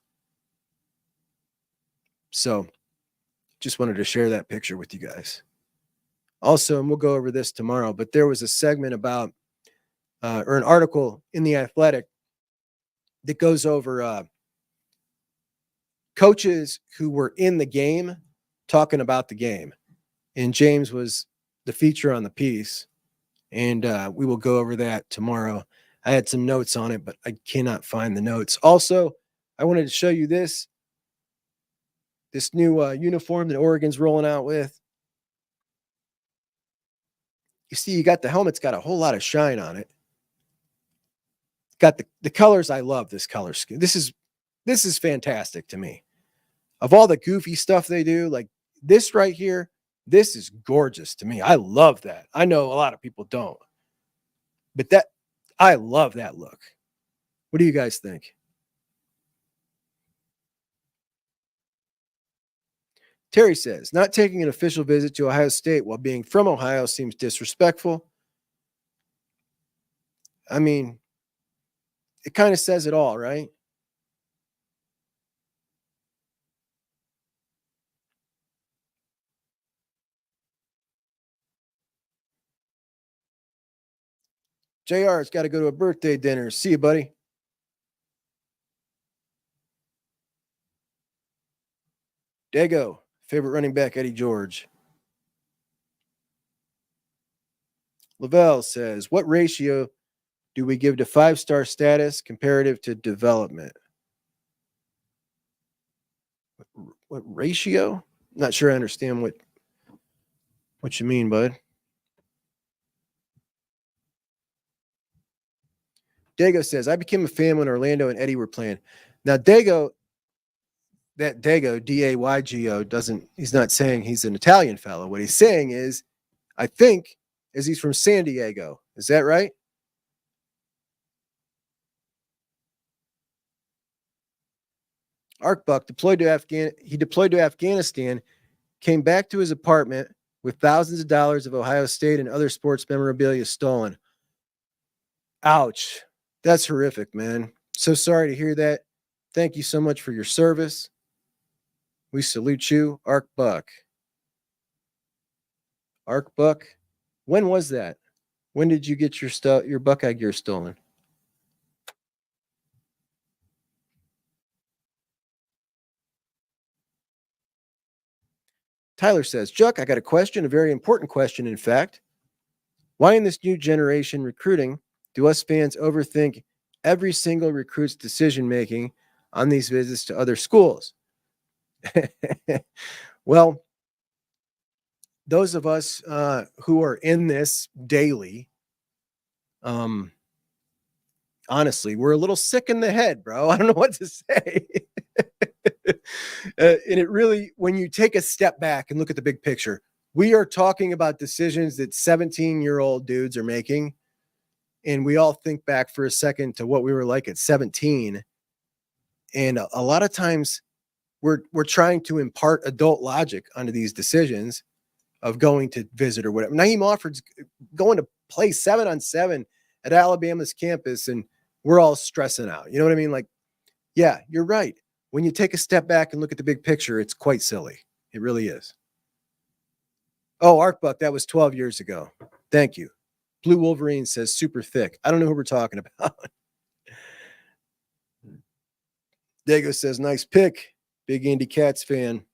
So just wanted to share that picture with you guys. Also, and we'll go over this tomorrow, but there was a segment about, or an article in The Athletic that goes over coaches who were in the game talking about the game. And James was the feature on the piece. And we will go over that tomorrow. I had some notes on it, but I cannot find the notes. Also, I wanted to show you this new uniform that Oregon's rolling out with. You see, you got the helmet's got a whole lot of shine on it. Got the colors. I love this color scheme. This is fantastic to me. Of all the goofy stuff they do, like this right here, this is gorgeous to me. I love that. I know a lot of people don't, but I love that look. What do you guys think? Terry says, not taking an official visit to Ohio State while being from Ohio seems disrespectful. I mean, it kind of says it all, right? JR's got to go to a birthday dinner. See you, buddy. Dago, favorite running back, Eddie George. Lavelle says, what ratio do we give to 5-star status comparative to development? What ratio? Not sure I understand what you mean, bud. Dago says, I became a fan when Orlando and Eddie were playing. Now, Dago, that Dago, D-A-Y-G-O, he's not saying he's an Italian fellow. What he's saying is, I think, is he's from San Diego. Is that right? Arkbuck deployed to Afghanistan, came back to his apartment with thousands of dollars of Ohio State and other sports memorabilia stolen. Ouch. That's horrific, man. So sorry to hear that. Thank you so much for your service. We salute you, Arkbuck. Arkbuck, when was that? When did you get your Buckeye gear stolen? Tyler says, Chuck, I got a question, a very important question, in fact. Why in this new generation recruiting do us fans overthink every single recruit's decision-making on these visits to other schools? Well, those of us who are in this daily, honestly, we're a little sick in the head, bro. I don't know what to say. And it really, when you take a step back and look at the big picture, we are talking about decisions that 17-year-old dudes are making. And we all think back for a second to what we were like at 17. And a lot of times we're trying to impart adult logic onto these decisions of going to visit or whatever. Naeem Offord's going to play 7-on-7 at Alabama's campus, and we're all stressing out. You know what I mean? Like, yeah, you're right. When you take a step back and look at the big picture, it's quite silly. It really is. Oh, Arkbuck, that was 12 years ago. Thank you. Blue Wolverine says super thick. I don't know who we're talking about. Dago says, nice pick. Big Andy Katz fan.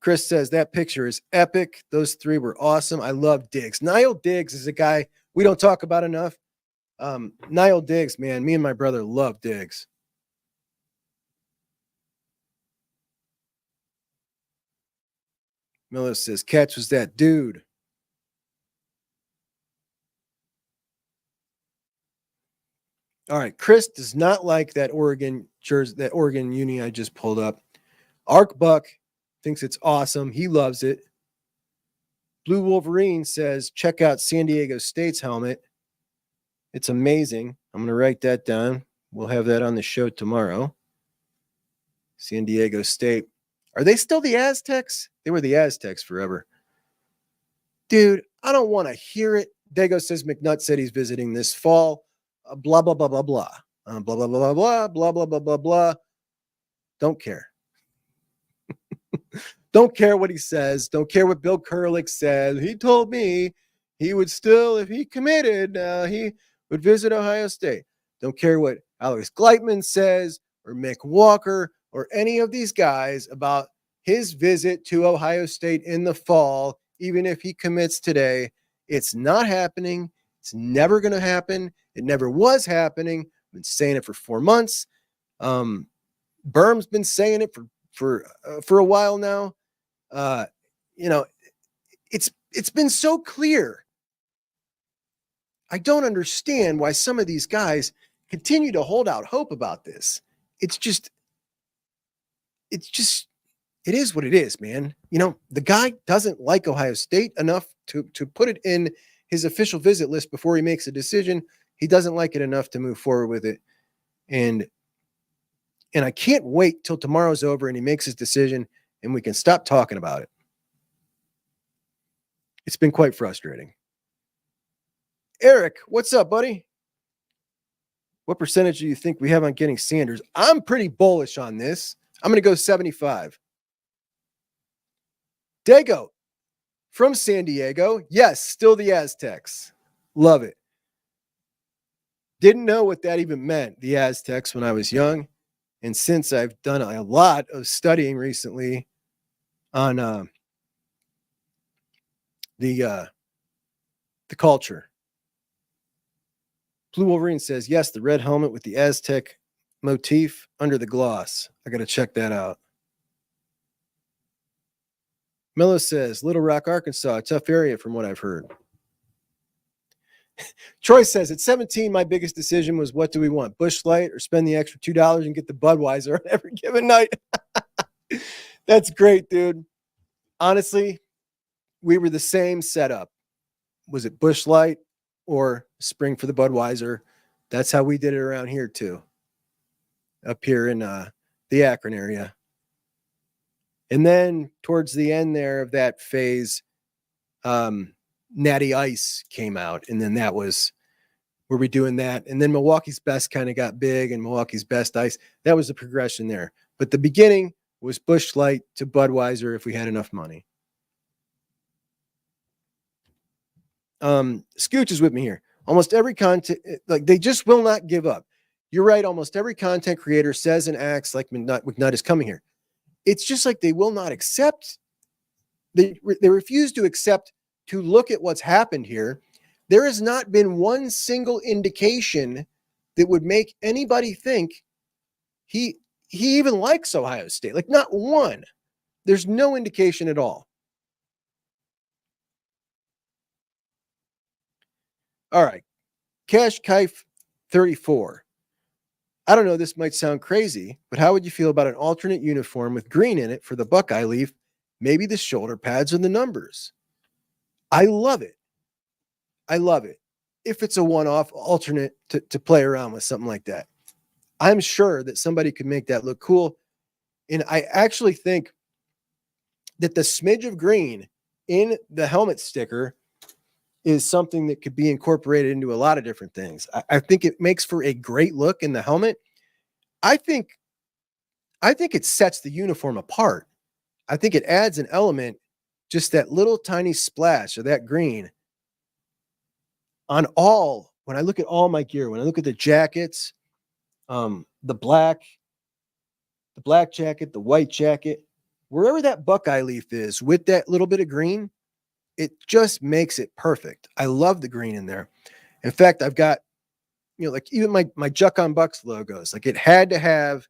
Chris says, that picture is epic. Those three were awesome. I love Diggs. Niall Diggs is a guy we don't talk about enough. Niall Diggs, man, me and my brother love Diggs. Miller says, Katz was that dude. All right, Chris does not like that Oregon jersey, that Oregon uni I just pulled up. Arkbuck thinks it's awesome. He loves it. Blue Wolverine says, check out San Diego State's helmet. It's amazing. I'm going to write that down. We'll have that on the show tomorrow. San Diego State. Are they still the Aztecs? They were the Aztecs forever. Dude, I don't want to hear it. Dago says McNutt said he's visiting this fall. Blah, blah, blah, blah, blah. Blah, blah, blah, blah, blah, blah, blah, blah, blah, blah. Don't care. Don't care what he says. Don't care what Bill Kurlick says. He told me he would still, if he committed, he would visit Ohio State. Don't care what Alex Gleitman says or Mick Walker or any of these guys about his visit to Ohio State in the fall, even if he commits today. It's not happening. It's never going to happen. It never was happening. I've been saying it for 4 months. Berm's been saying it for a while now. You know, it's been so clear. I don't understand why some of these guys continue to hold out hope about this. It is what it is, man. You know, the guy doesn't like Ohio State enough to put it in his official visit list before he makes a decision. He doesn't like it enough to move forward with it. And I can't wait till tomorrow's over and he makes his decision and we can stop talking about it. It's been quite frustrating. Eric, what's up, buddy? What percentage do you think we have on getting Sanders? I'm pretty bullish on this. I'm going to go 75. Dago from San Diego. Yes, still the Aztecs. Love it. Didn't know what that even meant, the Aztecs, when I was young. And since I've done a lot of studying recently on the culture. Blue Wolverine says, yes, the red helmet with the Aztec motif under the gloss. I got to check that out. Mello says, Little Rock, Arkansas, a tough area from what I've heard. Troy says, at 17, my biggest decision was, what do we want? Busch Light or spend the extra $2 and get the Budweiser on every given night? That's great, dude. Honestly, we were the same setup. Was it Busch Light or spring for the Budweiser? That's how we did it around here too. Up here in the Akron area. And then towards the end there of that phase, Natty Ice came out. And then that was where we doing that. And then Milwaukee's Best kind of got big, and Milwaukee's Best Ice. That was the progression there. But the beginning was Busch Light to Budweiser if we had enough money. Scooch is with me here. Almost every content, like, they just will not give up. You're right. Almost every content creator says and acts like McNutt is coming here. It's just like they will not accept. They refuse to accept to look at what's happened here. There has not been one single indication that would make anybody think he even likes Ohio State. Like, not one. There's no indication at all. All right. Cash Kife 34. I don't know, this might sound crazy, but how would you feel about an alternate uniform with green in it for the Buckeye leaf? Maybe the shoulder pads or the numbers. I love it. I love it. If it's a one-off alternate to play around with something like that. I'm sure that somebody could make that look cool. And I actually think that the smidge of green in the helmet sticker is something that could be incorporated into a lot of different things. I think it makes for a great look in the helmet. I think it sets the uniform apart. I think it adds an element, just that little tiny splash of that green on all. When I look at all my gear, when I look at the jackets, the black jacket, the white jacket, wherever that Buckeye leaf is with that little bit of green, it just makes it perfect. I love the green in there. In fact, I've got, like even my Juck on Bucks logos, like it had to have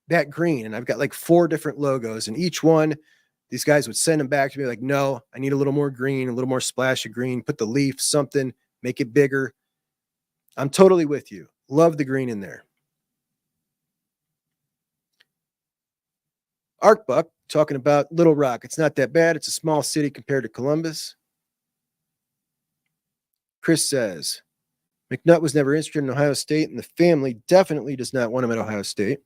that green. And I've got like 4 different logos, and each one, these guys would send them back to me like, no, I need a little more green, a little more splash of green, put the leaf, something, make it bigger. I'm totally with you. Love the green in there. Arcbuck talking about Little Rock. It's not that bad. It's a small city compared to Columbus. Chris says, McNutt was never interested in Ohio State, and the family definitely does not want him at Ohio State.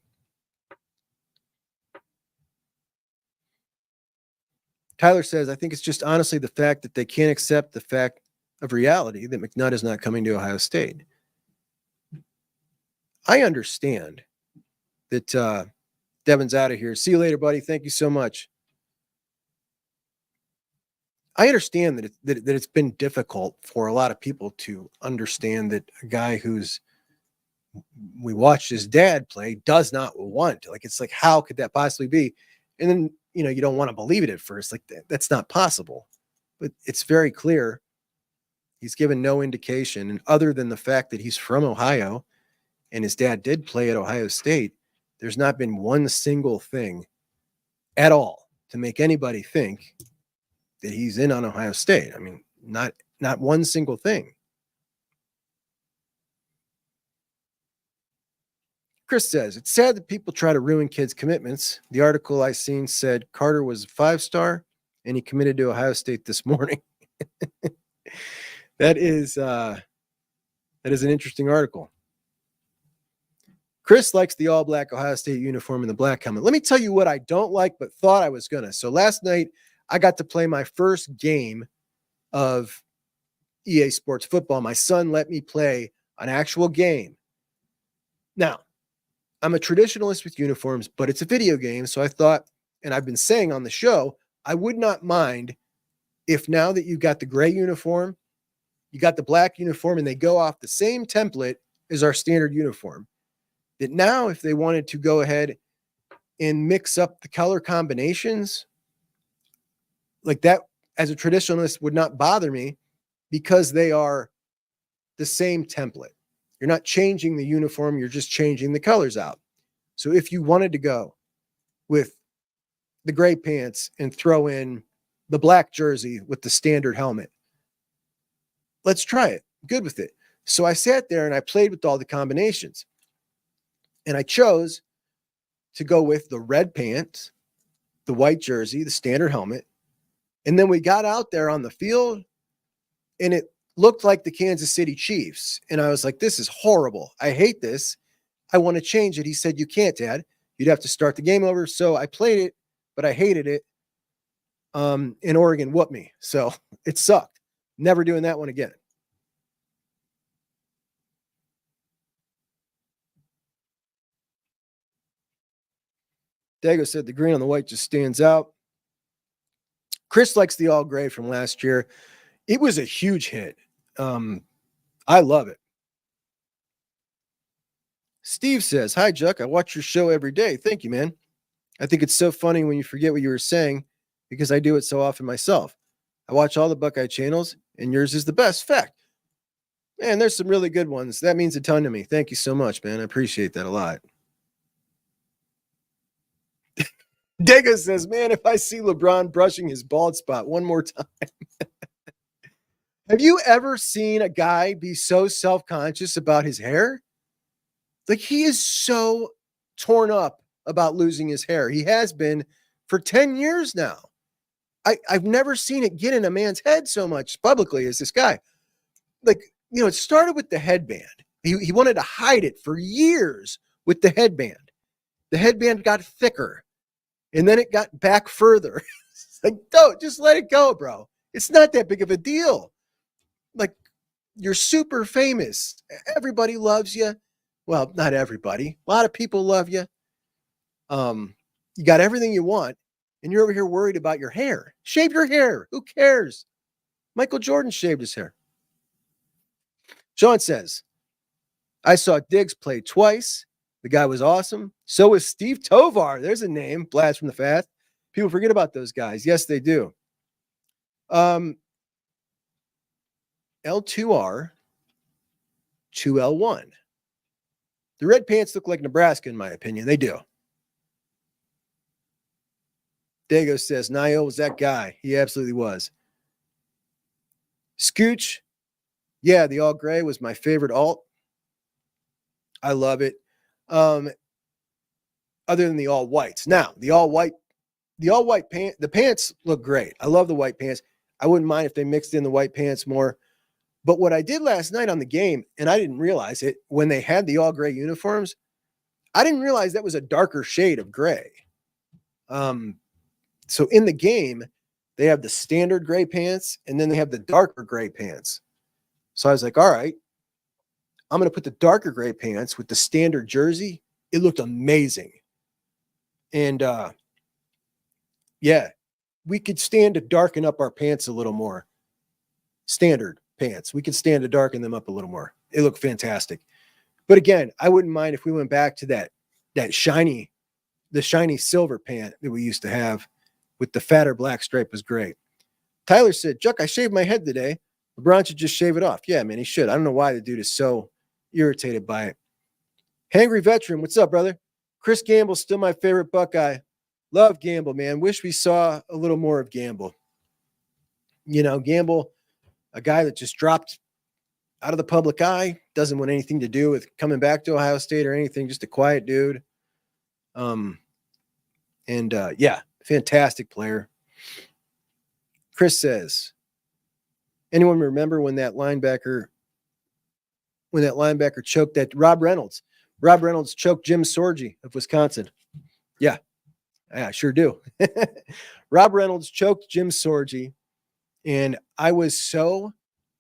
Tyler says, I think it's just honestly the fact that they can't accept the fact of reality that McNutt is not coming to Ohio State. I understand that Devin's out of here. See you later, buddy. Thank you so much. I understand that it's been difficult for a lot of people to understand that a guy we watched his dad play does not want. Like, it's like, how could that possibly be? And then, you don't want to believe it at first. Like, that's not possible. But it's very clear. He's given no indication. And other than the fact that he's from Ohio and his dad did play at Ohio State, there's not been one single thing at all to make anybody think that he's in on Ohio State. I mean, not one single thing. Chris says, it's sad that people try to ruin kids' commitments. The article I seen said Carter was a 5-star and he committed to Ohio State this morning. That is an interesting article. Chris likes the all-black Ohio State uniform and the black helmet. Let me tell you what I don't like, but thought I was going to. So last night, I got to play my first game of EA Sports football. My son let me play an actual game. Now, I'm a traditionalist with uniforms, but it's a video game. So I thought, and I've been saying on the show, I would not mind if now that you've got the gray uniform, you got the black uniform, and they go off the same template as our standard uniform, that now if they wanted to go ahead and mix up the color combinations, like that, as a traditionalist, would not bother me because they are the same template. You're not changing the uniform. You're just changing the colors out. So if you wanted to go with the gray pants and throw in the black jersey with the standard helmet, let's try it. good with it. So I sat there and I played with all the combinations. And I chose to go with the red pants, the white jersey, the standard helmet. And then we got out there on the field and it looked like the Kansas City Chiefs. And I was like, this is horrible. I hate this. I want to change it. He said, you can't, Dad. You'd have to start the game over. So I played it, but I hated it. And Oregon whooped me. So it sucked. Never doing that one again. Dago said the green on the white just stands out. Chris likes the all gray from last year. It was a huge hit. I love it. Steve says, hi, Juck. I watch your show every day. Thank you, man. I think it's so funny when you forget what you were saying because I do it so often myself. I watch all the Buckeye channels, and yours is the best. Fact. Man, there's some really good ones. That means a ton to me. Thank you so much, man. I appreciate that a lot. Dago says, man, if I see LeBron brushing his bald spot one more time. Have you ever seen a guy be so self-conscious about his hair? Like, he is so torn up about losing his hair. He has been for 10 years now. I've never seen it get in a man's head so much publicly as this guy. Like, it started with the headband. He wanted to hide it for years with the headband. The headband got thicker, and then it got back further. It's like, don't, just let it go, bro. It's not that big of a deal. Like, you're super famous. Everybody loves you. Well, not everybody. A lot of people love you. You got everything you want, and you're over here worried about your hair. Shave your hair. Who cares? Michael Jordan shaved his hair. Sean says, I saw Diggs play twice. The guy was awesome. So was Steve Tovar. There's a name. Blast from the Fast. People forget about those guys. Yes, they do. L2R, 2L1. The red pants look like Nebraska, in my opinion. They do. Dago says, Nio was that guy. He absolutely was. Scooch, yeah, the all gray was my favorite alt. I love it. Other than the all whites. Now, the all white pants, the pants look great. I love the white pants. I wouldn't mind if they mixed in the white pants more. But what I did last night on the game, and I didn't realize it, when they had the all gray uniforms, I didn't realize that was a darker shade of gray. So in the game, they have the standard gray pants, and then they have the darker gray pants. So I was like, all right, I'm going to put the darker gray pants with the standard jersey. It looked amazing. And yeah, we could stand to darken up our pants a little more. Standard pants. We could stand to darken them up a little more. It looked fantastic. But again, I wouldn't mind if we went back to the shiny silver pant that we used to have with the fatter black stripe was great. Tyler said, Juck, I shaved my head today. LeBron should just shave it off. Yeah, man, he should. I don't know why the dude is so irritated by it. Hangry Veteran, what's up, brother? Chris Gamble's still my favorite Buckeye. Love Gamble, man. Wish we saw a little more of Gamble. Gamble, a guy that just dropped out of the public eye, doesn't want anything to do with coming back to Ohio State or anything, just a quiet dude. Yeah, fantastic player. Chris says, anyone remember when that linebacker choked that Rob Reynolds? Rob Reynolds choked Jim Sorgi of Wisconsin. Yeah, I sure do. Rob Reynolds choked Jim Sorgi, and I was so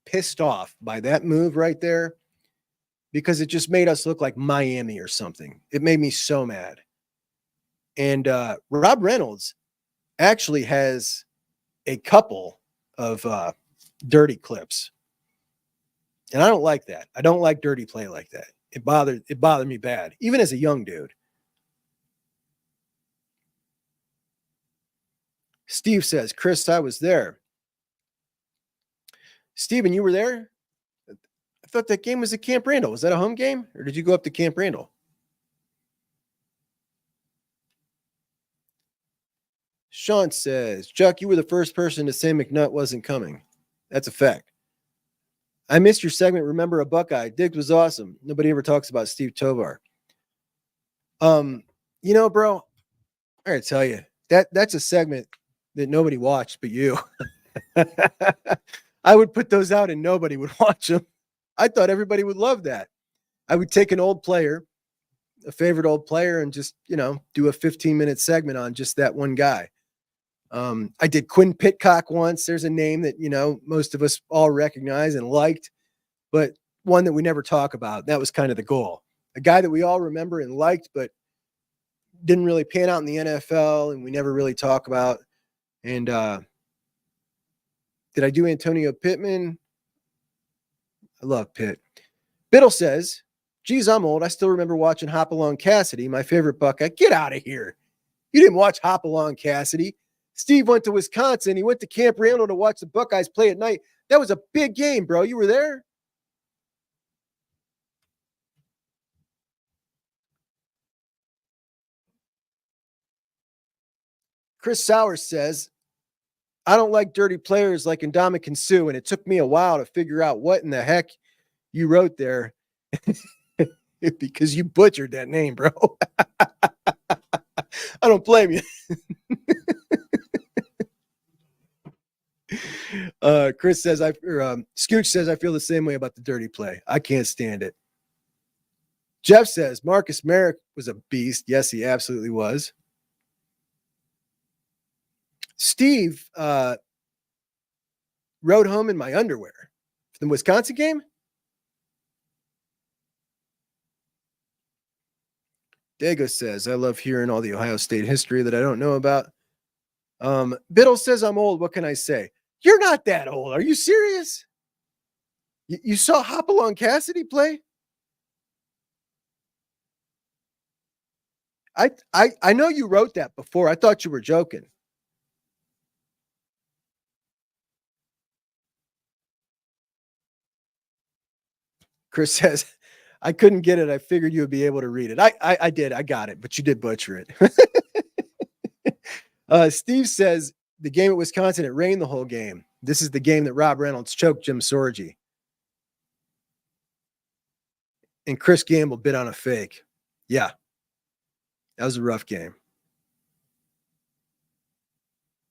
pissed off by that move right there because it just made us look like Miami or something. It made me so mad. And Rob Reynolds actually has a couple of dirty clips. And I don't like that. I don't like dirty play like that. It bothered me bad, even as a young dude. Steve says, Chris, I was there. Steven, you were there? I thought that game was at Camp Randall. Was that a home game, or did you go up to Camp Randall? Sean says, Chuck, you were the first person to say McNutt wasn't coming. That's a fact. I missed your segment. Remember a Buckeye. Diggs was awesome. Nobody ever talks about Steve Tovar. Bro, I gotta tell you, that's a segment that nobody watched but you. I would put those out and nobody would watch them. I thought everybody would love that. I would take an old player, a favorite old player, and just, do a 15-minute segment on just that one guy. I did Quinn Pitcock once. There's a name that, most of us all recognize and liked, but one that we never talk about. That was kind of the goal. A guy that we all remember and liked, but didn't really pan out in the NFL and we never really talk about. And did I do Antonio Pittman? I love Pitt. Biddle says, geez, I'm old. I still remember watching Hopalong Cassidy, my favorite Buckeye. Get out of here. You didn't watch Hopalong Cassidy. Steve went to Wisconsin. He went to Camp Randall to watch the Buckeyes play at night. That was a big game, bro. You were there? Chris Sowers says, I don't like dirty players like Ndamukong Suh, and it took me a while to figure out what in the heck you wrote there because you butchered that name, bro. I don't blame you. Chris says, Scooch says, I feel the same way about the dirty play. I can't stand it. Jeff says, Marcus Merrick was a beast. Yes, he absolutely was. Steve rode home in my underwear for the Wisconsin game. Dago says, I love hearing all the Ohio State history that I don't know about. Biddle says, I'm old. What can I say? You're not that old. Are you serious? You saw Hopalong Cassidy play? I know you wrote that before. I thought you were joking. Chris says, I couldn't get it. I figured you would be able to read it. I did. I got it, but you did butcher it. Steve says, the game at Wisconsin, it rained the whole game. This is the game that Rob Reynolds choked Jim Sorgi. And Chris Gamble bit on a fake. Yeah. That was a rough game.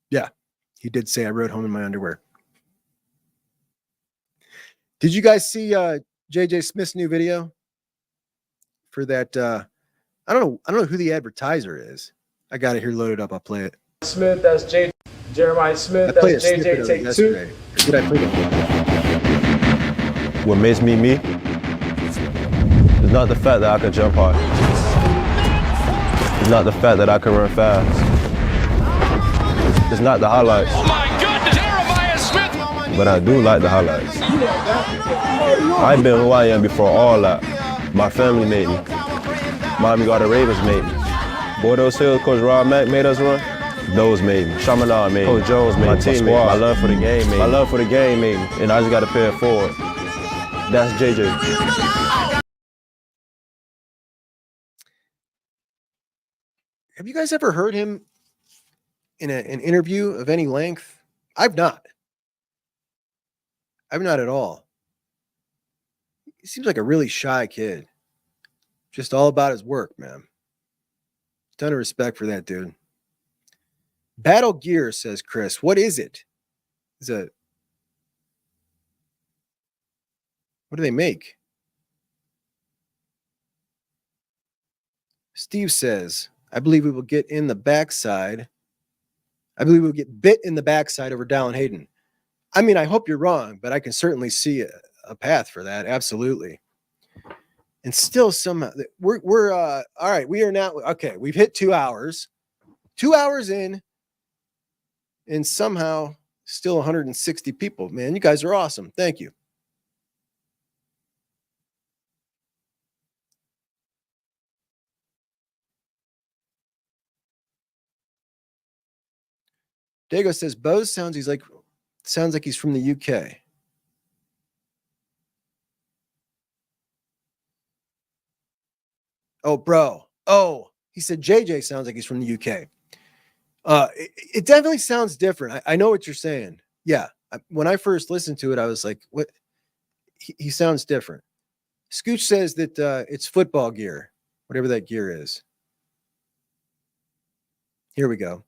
Yeah. He did say I rode home in my underwear. Did you guys see JJ Smith's new video for that? I don't know who the advertiser is. I got it here loaded up. I'll play it. Smith, that's Jeremiah Smith, that's JJ Take Two. Did I play that? What makes me me is not the fact that I can jump high. It's not the fact that I can run fast. It's not the highlights. Oh my goodness, Jeremiah Smith! But I do like the highlights. I've been who I am before all that. My family made me. Miami Garden Ravens made me. Boy, those hills Coach Rob Mack made us run, those made me. Shamanon made me. Coach Jones made me. My team made me. My love for the game made me. My love for the game made me. And I just got to pay it forward. That's JJ. Have you guys ever heard him in an interview of any length? I've not. I've not at all. He seems like a really shy kid. Just all about his work, man. Ton of respect for that dude. Battle Gear, says Chris. What is it? What do they make? Steve says, I believe we will get in the backside. I believe we'll get bit in the backside over Dallin Hayden. I mean, I hope you're wrong, but I can certainly see a path for that. Absolutely. And still we're all right. We are now, okay. We've hit 2 hours, 2 hours in, and somehow still 160 people, man. You guys are awesome. Thank you. Dago says, Bose sounds like he's from the UK. Oh, bro. Oh, he said JJ sounds like he's from the UK. It definitely sounds different. I know what you're saying. Yeah. When I first listened to it, I was like, what? he sounds different. Scooch says that it's football gear, whatever that gear is. Here we go.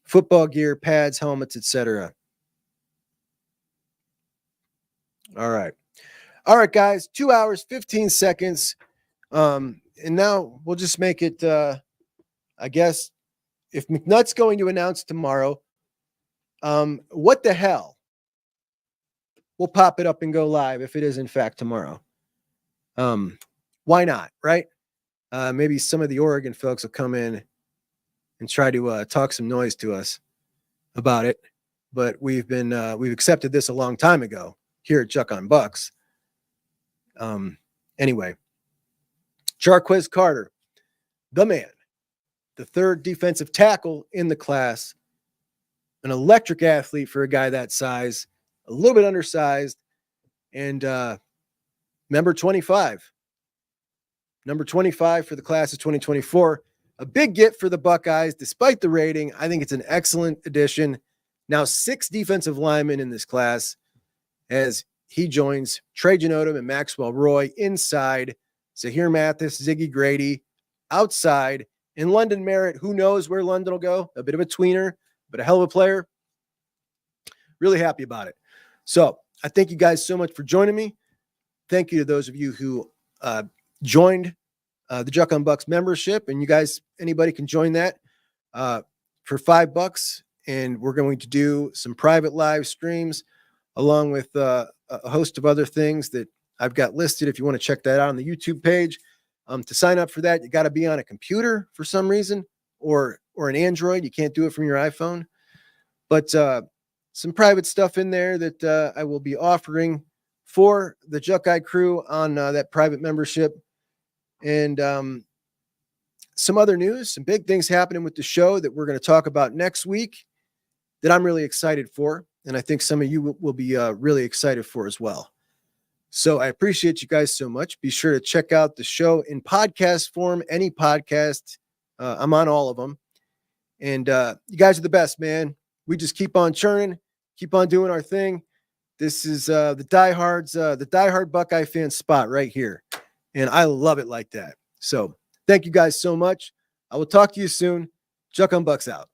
Football gear, pads, helmets, etc. All right. All right, guys. 2 hours, 15 seconds. And now we'll just make it, I guess, if McNutt's going to announce tomorrow, what the hell? We'll pop it up and go live if it is, in fact, tomorrow. Why not, right? Maybe some of the Oregon folks will come in and try to talk some noise to us about it. But we've accepted this a long time ago here at Chuck on Bucks. Anyway, Jarquez Carter, the man, the third defensive tackle in the class, an electric athlete for a guy that size, a little bit undersized, and number 25 for the class of 2024. A big get for the Buckeyes, despite the rating. I think it's an excellent addition. Now 6 defensive linemen in this class as he joins Trajen, Odom, and Maxwell Roy inside, Zahir Mathis, Ziggy Grady outside, and London Merritt. Who knows where London will go? A bit of a tweener, but a hell of a player. Really happy about it. So I thank you guys so much for joining me. Thank you to those of you who joined the Chuck on Bucks membership, and you guys, anybody can join that for $5. And we're going to do some private live streams along with a host of other things that I've got listed. If you want to check that out on the YouTube page, to sign up for that, you got to be on a computer for some reason or an Android. You can't do it from your iPhone, but some private stuff in there that I will be offering for the Juckeye crew on that private membership. And some other news, some big things happening with the show that we're going to talk about next week that I'm really excited for. And I think some of you will be really excited for as well. So I appreciate you guys so much. Be sure to check out the show in podcast form, any podcast. I'm on all of them. And you guys are the best, man. We just keep on churning, keep on doing our thing. This is the diehard Buckeye fan spot right here. And I love it like that. So thank you guys so much. I will talk to you soon. Chuck on Bucks out.